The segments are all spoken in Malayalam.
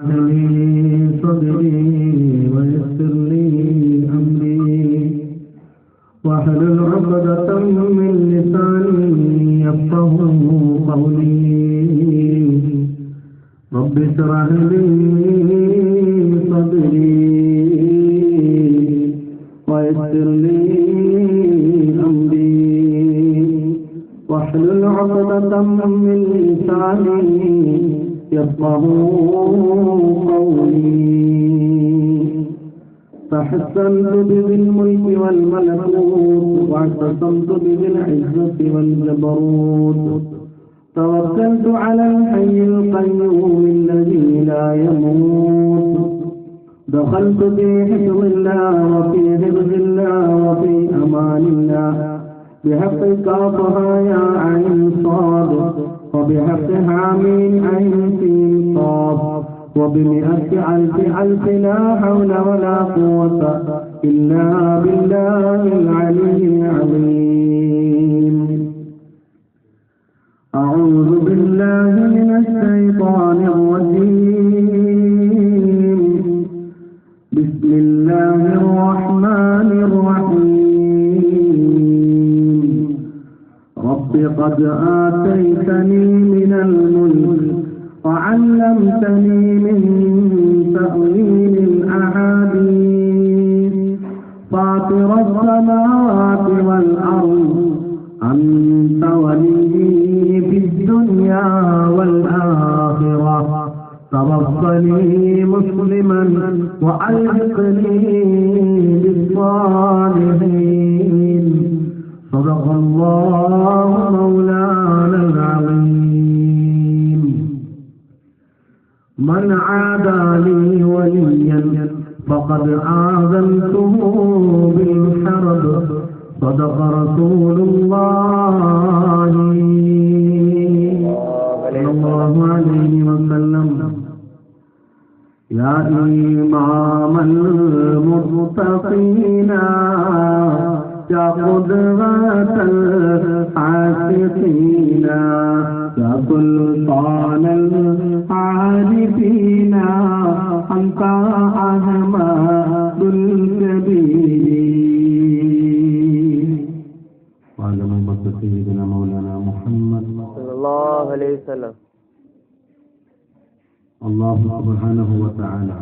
لي صدري ويسر لي أمري واحلل عقدة من لساني يفقهوا قولي رب اشرح لي صدري ويسر لي أمري واحلل عقدة من لساني يفقهوا قولي فحسنت بذي الملك والملكوت واعتصمت بذي العزة والجبروت توكلت على الحي القيوم الذي لا يموت دخلت في حفظ الله وفي حفظ الله وفي أمان الله بحق كافها يا عين صاد وبحق حامين عين سين صاد وبمئة ألف ألف لا حول ولا قوة إلا بالله العلي العظيم أعوذ بالله من الشيطان الرجيم بسم الله الرحمن الرحيم رب قد آتيتني من الملك وعلمتني من تأويل الأحاديث فاطر السماوات والأرض أنت ولي في الدنيا والآخرة توفني مسلما وألحقني بالصالحين صدق الله مولانا العظيم من عادى لي وليا فقد آذنته بالحرب صدق رسول الله صلى الله عليه وسلم يا إمام المتقين يا قدوة العاشقين يا سلطان العارفين أنت أحمد الكبير وعلى محبة سيدنا مولانا محمد صلى الله عليه وسلم. الله سبحانه وتعالى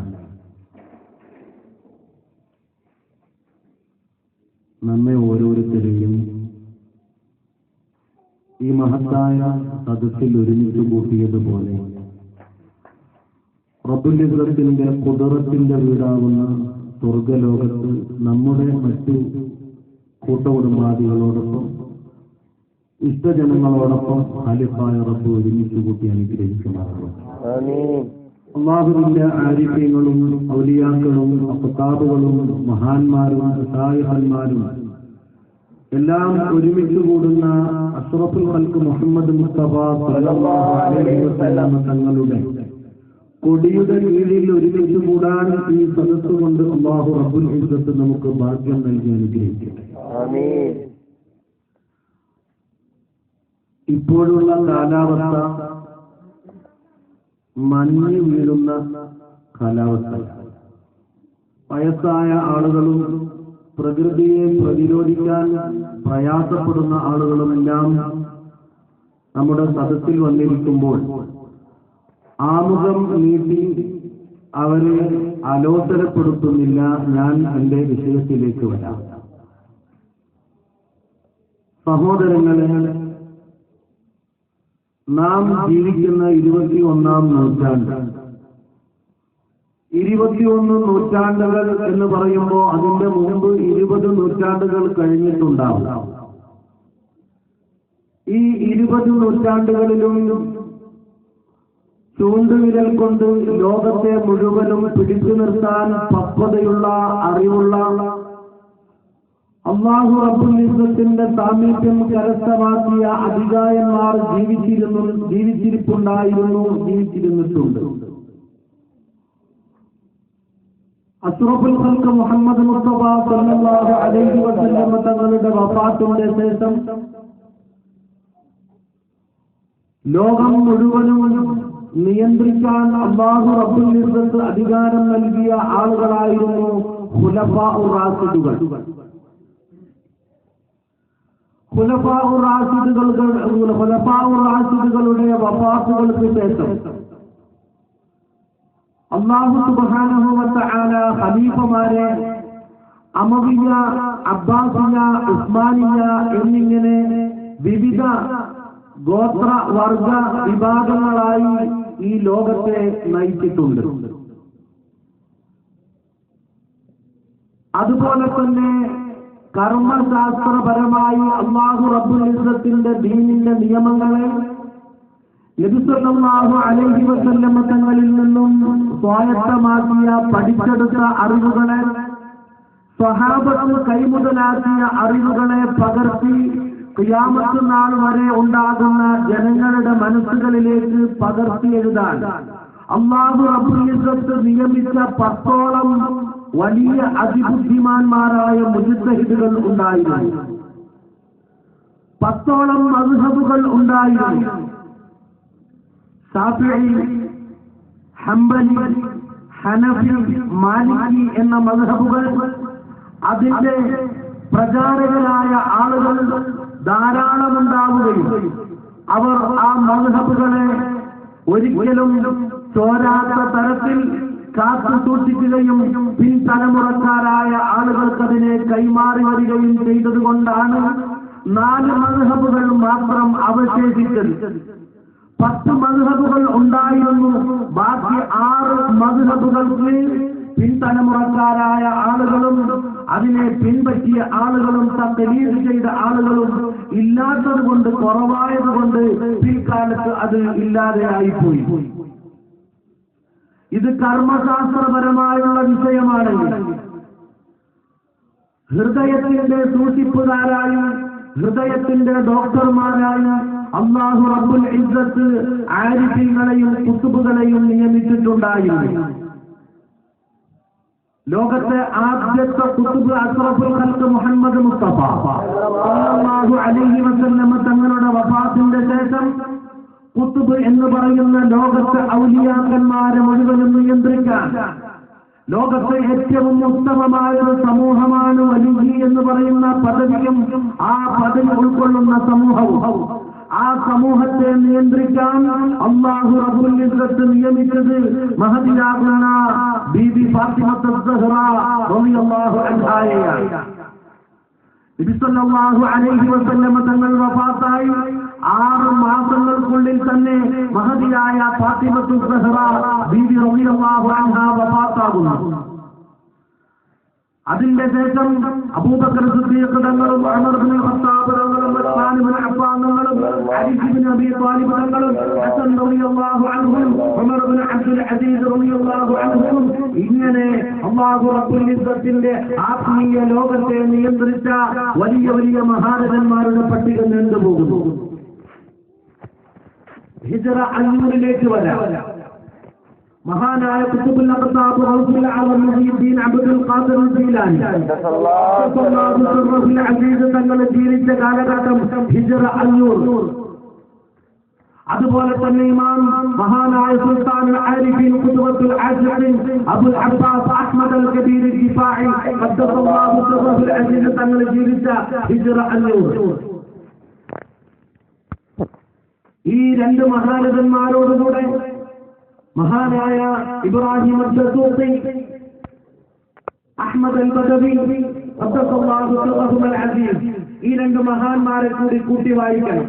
നമ്മെ ഓരോരുത്തരെയും ഈ മഹത്തായ സദസ്സിൽ ഒരുമിച്ച് കൂട്ടിയതുപോലെ റബ്ബുൽ ഇസ്സത്തിന്റെ ഖുദറത്തിന്റെ വീടാവുന്ന സ്വർഗലോകത്ത് നമ്മുടെ മറ്റു കൂട്ടകുടുംബാദികളോടൊപ്പം ഇഷ്ടജനങ്ങളോടൊപ്പം ഖാലിഫായ റബ്ബ് ഒരുമിച്ച് കൂട്ടി അനുഗ്രഹിക്കുമാറാണ്. അല്ലാഹുവിന്റെ ആരിഫ്യങ്ങളും ഔലിയാക്കളും അഖ്താബുകളും മഹാന്മാരും സായിഹന്മാരും എല്ലാം ഒരുമിച്ച് കൂടുന്ന അഷ്റഫുൽ ഖൽഖ് മുഹമ്മദ് മുസ്തഫ സല്ലല്ലാഹു അലൈഹി വസല്ലം തങ്ങളുടെ കൊടിയുടെ കീഴിൽ ഒരുമിച്ച് കൂടാൻ ഈ സദസ്സ് കൊണ്ട് അല്ലാഹു റബ്ബുൽ ഇസ്സത്ത് നമുക്ക് ഭാഗ്യം നൽകി അനുഗ്രഹിക്കട്ടെ. ആമീൻ. ഇപ്പോഴുള്ള കാലാവസ്ഥ മഞ്ഞ് വീഴുന്ന കാലാവസ്ഥ. വയസ്സായ ആളുകളും പ്രകൃതിയെ പ്രതിരോധിക്കാൻ പ്രയാസപ്പെടുന്ന ആളുകളുമെല്ലാം നമ്മുടെ സദസ്സിൽ വന്നിരിക്കുമ്പോൾ ആമുഖം നീട്ടി അവരെ അലോസരപ്പെടുത്തുന്നില്ല. ഞാൻ എന്റെ വിഷയത്തിലേക്ക് വരാം. സഹോദരങ്ങളെ, നാം ജീവിക്കുന്ന 21-ാം നൂറ്റാണ്ട്. 21 നൂറ്റാണ്ടുകൾ എന്ന് പറയുമ്പോൾ അതിന്റെ മുമ്പ് 20 നൂറ്റാണ്ടുകൾ കഴിഞ്ഞിട്ടുണ്ടാവും. ഈ 20 നൂറ്റാണ്ടുകളിലും ചൂണ്ടുവിരൽ കൊണ്ട് ലോകത്തെ മുഴുവനും പിടിച്ചു നിർത്താൻ പക്വതയുള്ള അറിവുള്ള അല്ലാഹു റബ്ബുൽ ഇസ്സത്തിന്റെ സാമീപ്യം കരസ്ഥമാക്കിയ അധികായന്മാർ ജീവിച്ചിരിപ്പുണ്ടായിരുന്നു. അഷ്റഫുൽ ഖൽഖ് മുഹമ്മദ് മുസ്തഫ സല്ലല്ലാഹു അലൈഹി വസല്ലം തങ്ങളുടെ വഫാത്തിന്റെ ശേഷം ലോകം മുഴുവനും നിയന്ത്രിക്കാൻ അല്ലാഹു റബ്ബുൽ ഇസ്സത്ത് അധികാരം നൽകിയ ആളുകളായിരുന്നു ഖുലഫാഉർ റാഷിദുകൾ. ഖുലഫാഉർ റാഷിദുകളുടെ വഫാത്തുകൾക്ക് ശേഷം അല്ലാഹു സുബ്ഹാനഹു വ തആല ഖലീഫമാരെ അമവിയ, അബ്ബാസിയ, ഉസ്മാനിയ എന്നിങ്ങനെ വിവിധ ഗോത്ര വർഗ വിഭാഗങ്ങളായി ഈ ലോകത്തെ നയിച്ചിട്ടുണ്ട്. അതുപോലെ തന്നെ കർമ്മശാസ്ത്രപരമായി അല്ലാഹു റബ്ബുൽ ഇസ്സത്തിന്റെ ദീനിന്റെ നിയമങ്ങളെ നബി സല്ലല്ലാഹു അലൈഹി വസല്ലം തങ്ങളിൽ നിന്നും സ്വായത്തമാക്കിയ പഠിച്ചെടുത്ത അറിവുകളെ, സ്വഹാബത്ത് കൈമുതലാക്കിയ അറിവുകളെ പകർത്തി ഖിയാമത്ത് നാൾ വരെ ഉണ്ടാകുന്ന ജനങ്ങളുടെ മനസ്സുകളിലേക്ക് പകർത്തി എഴുതാൻ അല്ലാഹു റബ്ബുൽ ഇസ്സത്ത് നിയമിച്ച 10ഓളം വലിയ അതിബുദ്ധിമാന്മാരായ മുജ്തഹിദുകൾ ഉണ്ടായിരുന്നു. 10ഓളം മദ്ഹബുകൾ ഉണ്ടായിരുന്നു. ശാഫിഈ, ഹംബലി, ഹനഫി, മാലിക്കി എന്ന മദ്ഹബുകൾ, അതിന്റെ പ്രചാരകരായ ആളുകൾ ധാരാളമുണ്ടാവുകയും അവർ ആ മദ്ഹബുകളെ ഒരിക്കലും ചോരാത്ത തരത്തിൽ കാത്തു സൂക്ഷിക്കുകയും പിൻതലമുറക്കാരായ ആളുകൾക്കതിനെ കൈമാറി വരികയും ചെയ്തതുകൊണ്ടാണ് 4 മദ്ഹബുകൾ മാത്രം അവശേഷിച്ചത്. 10 മദ്ഹബുകൾ ഉണ്ടായിരുന്നു. ബാക്കി 6 മദ്ഹബുകൾക്ക് പിൻതലമുറക്കാരായ ആളുകളും അതിനെ പിൻപറ്റിയ ആളുകളും തഖ്ലീദ് ചെയ്ത ആളുകളും ഇല്ലാത്തത് കൊണ്ട്, കുറവായതുകൊണ്ട് പിൽക്കാലത്ത് അത് ഇല്ലാതെയായിപ്പോയി. ഇത് കർമ്മശാസ്ത്രപരമായുള്ള വിഷയമാണെങ്കിൽ ഹൃദയത്തിന്റെ സൂക്ഷിപ്പുകാരായി, ഹൃദയത്തിന്റെ ഡോക്ടർമാരായി അല്ലാഹു റബ്ബുൽ ഇസ്സത്ത് ആരിഫീങ്ങളെയും കുതുബുകളെയും നിയമിച്ചിട്ടുണ്ടായിരുന്നു. ലോകത്തെ ആദ്യത്തെ കുതുബ് അഷ്റഫുൽ ഖൽഖ് മുഹമ്മദ് മുസ്തഫ സല്ലല്ലാഹു അലൈഹി വസല്ലം തങ്ങളുടെ വഫാത്തിന്റെ ശേഷം കുതുബ് എന്ന് പറയുന്ന ലോകത്തെ ഔലിയാക്കന്മാരെ മുഴുവനും നിയന്ത്രിക്കാൻ, ലോകത്തെ ഏറ്റവും ഉത്തമമായ ഒരു സമൂഹമാണ് വലിയ എന്ന് പറയുന്ന പദവിയും ആ പദവി ഉൾക്കൊള്ളുന്ന സമൂഹവും, ആ സമൂഹത്തെ നിയന്ത്രിക്കാൻ അല്ലാഹു റബ്ബുൽ ഇസ്സത്ത് നിയമിച്ചത് മഹദിയാകുന്ന ബീബി ഫാത്തിമത്തുസ് സഹ്റ റളിയല്ലാഹു അൻഹായെയാണ്. നബി സല്ലല്ലാഹു അലൈഹി വസല്ലം തങ്ങൾ വഫാത്തായി 6 മാസങ്ങൾക്കുള്ളിൽ തന്നെ മഹദിയായ ഫാത്തിമത്തുസ് സഹ്റ ബീബി റളിയല്ലാഹു അൻഹാ വഫാത്താകുന്നു. അതിന്റെ ശേഷം അബൂബക്കർ സിദ്ദീഖ് തങ്ങളും ഉമർ ഇബ്നുൽ ഖത്താബ് തങ്ങളും ഉസ്മാൻ ഇബ്നു അഫ്ഫാൻ തങ്ങളും അലി ഇബ്നു അബീ ത്വാലിബ് തങ്ങളും ഹസൻ റളിയല്ലാഹു അൻഹും ഉമർ ഇബ്നു അബ്ദുൽ അസീസ് റളിയല്ലാഹു അൻഹും ഇങ്ങനെ അല്ലാഹു റബ്ബുൽ ഇസ്സത്തിന്റെ ആത്മീയ ലോകത്തെ നിയന്ത്രിച്ച വലിയ വലിയ മഹാരഥന്മാരുടെ പട്ടിക നീണ്ടുപോകുന്നു. ഹിജ്റ 500 വരാം. മഹാനായ ഖുതുബുൽ അഖ്താബ് ഗൗസുൽ ആലം മുഹീദ്ദീൻ അബ്ദുൽ ഖാദിർ ജീലാനി റളിയല്ലാഹു അസീസ് തങ്ങൾ ജീവിച്ച കാലഘട്ടം ഹിജ്റ 500. അതുപോലെ തന്നെ ഇമാം മഹാനായ സുൽത്താനുൽ ആരിഫീൻ ഖുതുബത്തുൽ ആശിഖീൻ അബുൽ അബ്ബാസ് അഹ്മദ് അൽ കബീർ ദിഫാഇ ഖദ്ദസല്ലാഹു സിർറഹുൽ അസീസ് തങ്ങൾ ജീവിച്ച ഹിജ്റ 500. ഈ 2 മഹാരഥന്മാരോടുകൂടെ മഹാനായ ഇബ്രാഹിം അദ്ദസൂഖി, അഹ്മദ് അൽ ബദവി ഖദ്ദസല്ലാഹു സിർറഹുൽ അസീസ്, ഈ 2 മഹാന്മാരെ കൂട്ടി വായിക്കണം.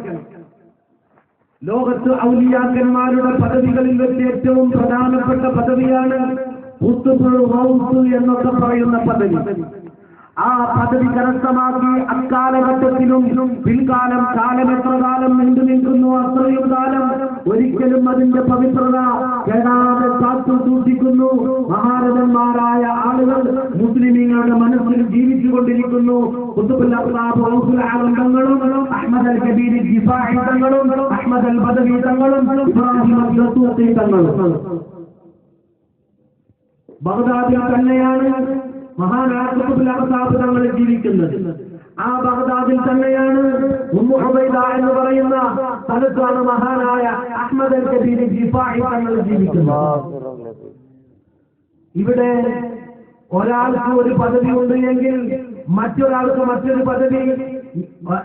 ലോകത്ത് ഔലിയാക്കന്മാരുടെ പദവികളിൽ വെച്ച് ഏറ്റവും പ്രധാനപ്പെട്ട പദവിയാണ് ഖുത്ബുൽ ഗൗസ് എന്നൊക്കെ പറയുന്ന പദവി. ആ പദവി കരസ്ഥമാക്കി അക്കാലഘട്ടത്തിലും പിൽക്കാലം, കാലം എത്ര കാലം നീണ്ടു നിൽക്കുന്നു അത്രയും കാലം ഒരിക്കലും അതിന്റെ പവിത്രത കേടാതെ കാത്തു സൂക്ഷിക്കുന്നു മഹാരഥന്മാരായ ആളുകൾ മുസ്ലിമീങ്ങളുടെ മനസ്സിൽ ജീവിച്ചുകൊണ്ടിരിക്കുന്നു. ഖുത്ബുൽ അഖ്താബ് ഗൗസുൽ ആലം തങ്ങളും അഹ്മദ് അൽ കബീർ ദിഫാഇ തങ്ങളും അഹ്മദ് അൽ ബദവി തങ്ങളും ഇബ്രാഹിം അദ്ദസൂഖി തങ്ങളും ബഗ്ദാദിൽ തന്നെയാണ് മഹാനായ ഖുത്ബുൽ അഖ്താബ് തങ്ങൾ ജീവിക്കുന്നത്. ആ ബഗ്ദാദിൽ തന്നെയാണ് ഉമ്മു ഉബൈദ എന്ന് പറയുന്ന സ്ഥലത്താണ് മഹാനായ അഹ്മദ് അൽ കബീരി ജിഫാഇ തങ്ങൾ ജീവിക്കുന്നത്. ഇവിടെ ഒരാൾക്ക് ഒരു പദവി ഉണ്ട് എങ്കിൽ മറ്റൊരാൾക്ക് മറ്റൊരു പദവി,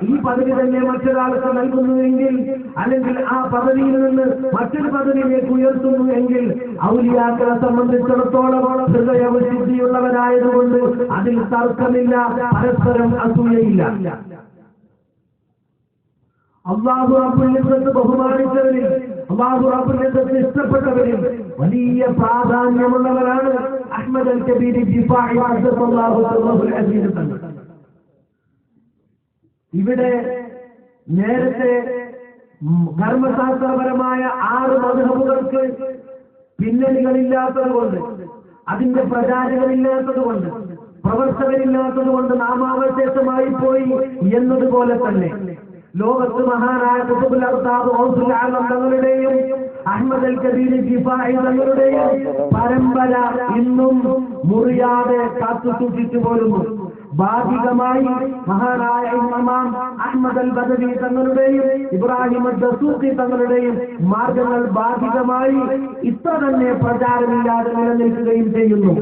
ഈ പദവി തന്നെ മറ്റൊരാൾക്ക് നൽകുന്നുവെങ്കിൽ, അല്ലെങ്കിൽ ആ പദവിയിൽ നിന്ന് മറ്റൊരു പദവിയിലേക്ക് ഉയർത്തുന്നു എങ്കിൽ ഔലിയാക്കളെ സംബന്ധിച്ചിടത്തോളം ഹൃദയവിശുദ്ധിയുള്ളവരായതുകൊണ്ട് അതിൽ തർക്കമില്ല, പരസ്പരം അസൂയയില്ല. അല്ലാഹു റബ്ബുൽ ഇസ്സത്ത് ബഹുമാനിച്ചവരിൽ, അല്ലാഹു റബ്ബുൽ ഇസ്സത്ത് ഇഷ്ടപ്പെട്ടവരിൽ വലിയ പ്രാധാന്യമുള്ളവരാണ് അഹ്മദ് അൽ കബീരി ജിഫാഇ റളിയല്ലാഹു അൻഹു തങ്ങൾ. ഇവിടെ നേരത്തെ കർമ്മശാസ്ത്രപരമായ 6 മദ്ഹബുകൾക്ക് പിന്നണികളില്ലാത്തതുകൊണ്ട്, അതിന്റെ പ്രചാരകരില്ലാത്തതുകൊണ്ട്, പ്രവർത്തകരില്ലാത്തതുകൊണ്ട് നാമാവശേഷമായി പോയി എന്നതുപോലെ തന്നെ ലോകത്ത് മഹാനായ ഖുതുബുൽ അർതാബ് ഔസുൽ ആലം തങ്ങളുടെയും അഹ്മദ് അൽ കബീരി ജിഫാഇ തങ്ങളുടെയും പരമ്പര ഇന്നും മുറിയാതെ കാത്തു സൂക്ഷിച്ചു പോരുന്നു. ഭാഗികമായി മഹാനായ ഇമാം അഹ്മദ് അൽ ബദവി തങ്ങളുടെയും ഇബ്രാഹിം അദ്ദസൂഖി തങ്ങളുടെയും മാർഗങ്ങൾ ഭാഗികമായി ഇത്ര തന്നെ പ്രചാരമില്ലാതെ നിലനിൽക്കുകയും ചെയ്യുന്നു.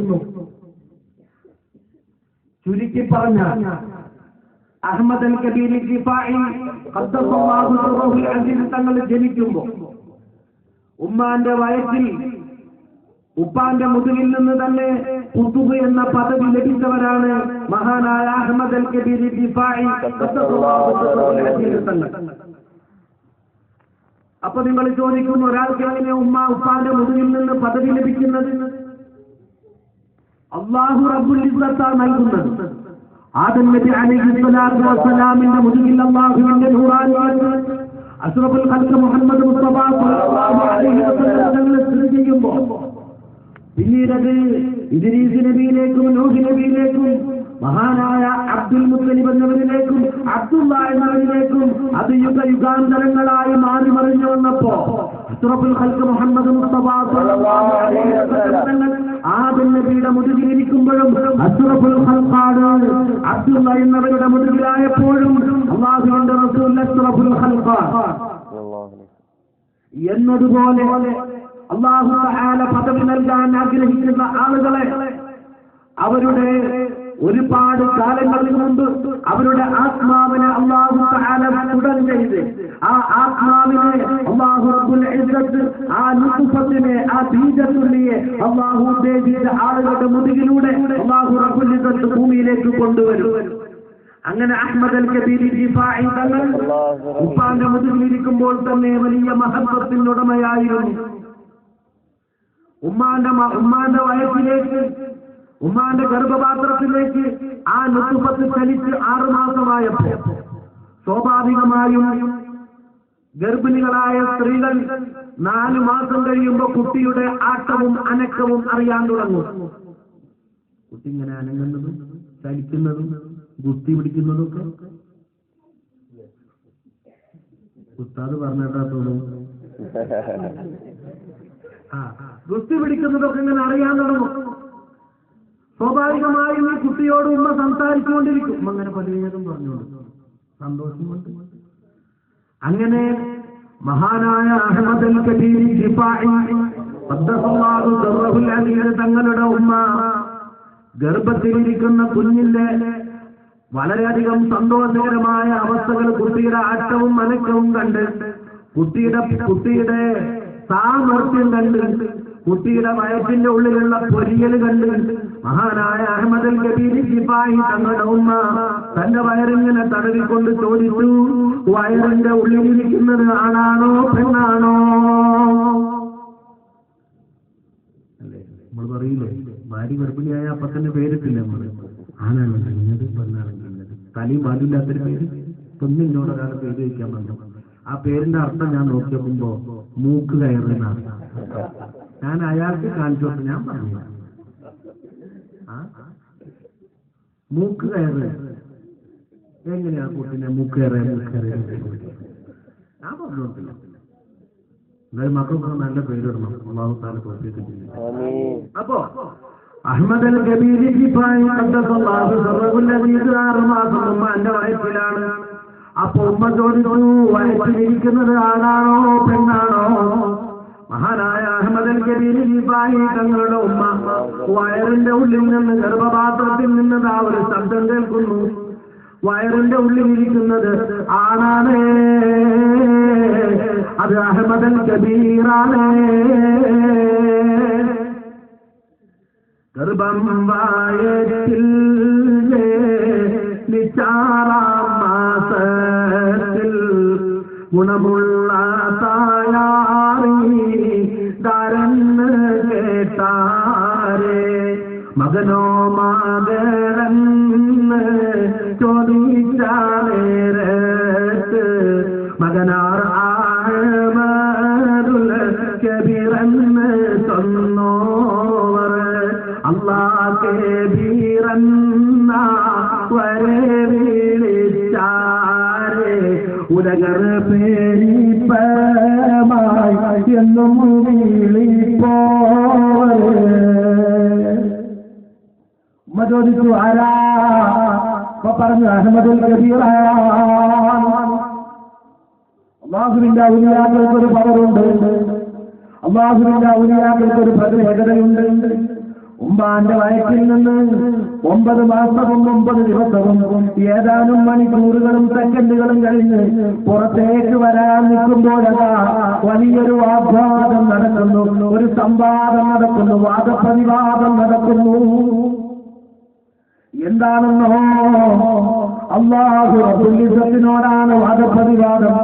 ചുരുക്കി പറഞ്ഞാൽ അഹ്മദ് അൽ കബീരി ജിഫാഇ ഖദ്ദസല്ലാഹു സിർറഹുൽ അസീസ് തങ്ങൾ ജനിക്കുമ്പോൾ ഉമ്മാന്റെ വയറ്റിൽ ഉപ്പാന്റെ മുതുകിൽ നിന്ന് തന്നെ ഖുതുബ് എന്ന പദവി ലഭിച്ചവരാണ് മഹാനായ അഹ്മദ് അൽ കബീരി ജിഫാഇ ഖദ്ദസല്ലാഹു സിർറഹുൽ അസീസ് തങ്ങൾ. അപ്പൊ നിങ്ങൾ ചോദിക്കുന്നു, ഒരാൾക്ക് എങ്ങനെ ഉപ്പാന്റെ മുതുകിൽ നിന്ന് പദവി ലഭിക്കുന്നത്? അല്ലാഹു റബ്ബുൽ ഇസ്സത്താണ് നൽകുന്നത്. ആദം നബി അലൈഹി സ്വലാത്തു വസ്സലാമിന്റെ മുതുകിൽ അല്ലാഹുവിന്റെ നൂറാനിയത്ത് അഷ്റഫുൽ ഖൽഖ് മുഹമ്മദ് മുസ്തഫ സ്വല്ലല്ലാഹു അലൈഹി വസല്ലം തങ്ങളെ സ്ഥിതി ചെയ്യുമ്പോൾ പിന്നീടത് ഇദ്രീസ് നബിയിലേക്കും നൂഹ് നബിയിലേക്കും മഹാനായ അബ്ദുൽ മുത്തലിബ് എന്നവരിലേക്കും അബ്ദുള്ള എന്നവരിലേക്കും അത് യുഗാന്തരങ്ങളായി മാറി മറിഞ്ഞു വന്നപ്പോ അഷ്റഫുൽ ഖൽഖ് മുഹമ്മദ് മുസ്തഫ സ്വല്ലല്ലാഹു അലൈഹി വസല്ലം തങ്ങൾ ആദം നബിയുടെ മുതുകിലിരിക്കുമ്പോഴും അഷ്റഫുൽ ഖൽഖാണ് അബ്ദുള്ള എന്നവരുടെ മുതുകിലായപ്പോഴും അല്ലാഹുവിന്റെ റസൂൽ അഷ്റഫുൽ ഖൽഖാണ് എന്നതുപോലെ അല്ലാഹു തആല പദവി നൽകാൻ ആഗ്രഹിക്കുന്ന ആളുകളെ അവരുടെ ഒരുപാട് കാലങ്ങൾക്ക് മുമ്പ് അവരുടെ ആത്മാവിനെ അല്ലാഹു തആല ഉടൻ ചെയ്ത് ആ ആത്മാവിനെ അല്ലാഹു റബ്ബുൽ ഇസ്സത്ത് ആ നുത്ഫത്തിനെ ആ ബീജത്തുള്ളിയെ അല്ലാഹു ഉദ്ദേശിച്ച ആളുകളുടെ മുതുകിലൂടെ അല്ലാഹു റബ്ബുൽ ഇസ്സത്ത് ഭൂമിയിലേക്ക് കൊണ്ടുവരും. അങ്ങനെ അഹ്മദ് അൽ കബീരി ജിഫാഇ തങ്ങൾ ഉപ്പാന്റെ മുതുകിലിരിക്കുമ്പോൾ തന്നെ വലിയ മഹത്വത്തിനുടമയായിരുന്നു. ഉമ്മാന്റെ വയസ്സിലേക്ക്, ഉമ്മാന്റെ ഗർഭപാത്രത്തിലേക്ക് ആ നുത്ഫത്ത് ചലിച്ച് 6 മാസമായപ്പോൾ സ്വാഭാവികമായും ഗർഭിണികളായ സ്ത്രീകൾ 4 മാസം കഴിയുമ്പോൾ കുട്ടിയുടെ ആട്ടവും അനക്കവും അറിയാൻ തുടങ്ങും. കുട്ടി ഇങ്ങനെ അനങ്ങുന്നതും ചലിക്കുന്നതും ഗുസ്തി പിടിക്കുന്നതൊക്കെ ഉസ്താദ് പറഞ്ഞിട്ടാ തോന്നുന്നു. ഗുസ്തി പിടിക്കുന്നതൊക്കെ ഇങ്ങനെ അറിയാൻ തുടങ്ങും. സ്വാഭാവികമായും ഈ കുട്ടിയോട് ഉമ്മ സംസാരിച്ചുകൊണ്ടിരിക്കും. അങ്ങനെ പലതും പറഞ്ഞുകൊണ്ട് സന്തോഷം കൊണ്ട്. അങ്ങനെ മഹാനായ അഹ്മദ് അൽ കബീരി ജിഫാഇ ഖദ്ദസല്ലാഹു സിർറഹുൽ അസീസ് തങ്ങളുടെ ഉമ്മ ഗർഭത്തിലിരിക്കുന്ന കുഞ്ഞിന്റെ വളരെയധികം സന്തോഷകരമായ അവസ്ഥകൾ, കുട്ടിയുടെ ആട്ടവും അനക്കവും കണ്ട്, കുട്ടിയുടെ സാമർത്ഥ്യം കണ്ട്, കുട്ടിയുടെ വയറ്റിന്റെ ഉള്ളിലുള്ള പൊരിയൽ കണ്ട് മഹാനായ അഹ്മദ് അൽ കബീരി ജിഫാഇ തങ്ങളുടെ ഉമ്മ തന്റെ വയറിങ്ങനെ തടവിക്കൊണ്ട് ചോദിച്ചു, വയറിന്റെ ഉള്ളിലിരിക്കുന്നത് ആണാണോ പെണ്ണാണോ? അല്ലേ, നമ്മൾ പറയില്ലേ, ഭാര്യ ഗർഭിണിയായ അപ്പത്തന്നെ പേരിട്ടില്ല നമ്മൾ, ആണാണല്ലോ ഇന്നത് പെണ്ണാണെങ്കിൽ ഇന്നത്. തലയും പാലില്ലാത്തൊരു പേര് പെണ്ണിനോട് ഒരാൾ പേര് വയ്ക്കാൻ പറഞ്ഞു. ആ പേരിന്റെ അർത്ഥം ഞാൻ നോക്കിയപ്പോ മൂക്ക് കയറുന്നതാണ്. ഞാൻ അയാൾക്ക് കാണിച്ചു, ഞാൻ പറഞ്ഞു മൂക്ക് കയറ് എങ്ങനെയാ കുട്ടിനെ മൂക്ക് കയറിയ ഞാൻ പറഞ്ഞോട്ടില്ല. എന്നാലും മക്കൾക്ക് നല്ല പേരിടണം. അല്ലാഹു തആല തോഫീഖ് ചെയ്യട്ടെ. അപ്പോ അഹ്മദ് അൽ കബീരി ജിഫായി ഖദ്ദസല്ലാഹു സിർറഹു അല്ലദീ 6 മാസം ഉമ്മാന്റെ വയറ്റിലാണ്. അപ്പൊ ഉമ്മ ചോദിച്ചു, വയറ്റിലിരിക്കുന്നത് ആണാണോ പെണ്ണാണോ? മഹാനായ അഹ്മദ് അൽ കബീരി ജിഫായി തങ്ങളുടെ ഉമ്മ വയറിന്റെ ഉള്ളിൽ നിന്ന് ഗർഭപാത്രത്തിൽ നിന്ന് ആ ഒരു ശബ്ദം കേൾക്കുന്നു. വയറിന്റെ ഉള്ളിലിരിക്കുന്നത് ആണാണ്, അത് അഹ്മദ് അൽ കബീറാണ്. ഗർഭം വായത്തിൽ നിച്ചാറാം മാസത്തിൽ ഗുണമുള്ള തായാറി ധരന്ന് കേട്ടാരേ, മകനോ മകളെന്ന് ചോദിച്ചാലേരത്ത് മകനാർ ആമരുൽ കബീറെന്ന് ചൊന്നോവർ അല്ലാഹ് കബീറെന്ന വരെ വിളിച്ചാരേ, ഉലകർ പേരിപ്പമായി എന്നും വിളിപ്പോവർ. ഉമ്മ ചോദിച്ചു, ആരാ? അപ്പൊ പറഞ്ഞു, അഹ്മദുൽ കബീറാണ്. അല്ലാഹുവിന്റെ ഔലിയാക്കൾക്ക് ഒരു പവറുണ്ട്, അല്ലാഹുവിന്റെ ഔലിയാക്കൾക്ക് ഒരു പ്രത്യേകതയുണ്ട്. ഉമ്മാന്റെ വയറ്റിൽ നിന്ന് 9 മാസവും 9 ദിവസവും ഏതാനും മണിക്കൂറുകളും സെക്കൻഡുകളും കഴിഞ്ഞ് പുറത്തേക്ക് വരാൻ നിൽക്കുമ്പോഴതാ വലിയൊരു വാഗ്വാദം നടക്കുന്നു, ഒരു സംവാദം നടക്കുന്നു, വാദപ്രതിവാദം നടക്കുന്നു. എന്താണെന്നോ, അല്ലാഹു റബ്ബുൽ ഇസ്സത്തിനോടാണ് വാദപ്രതിവാദം,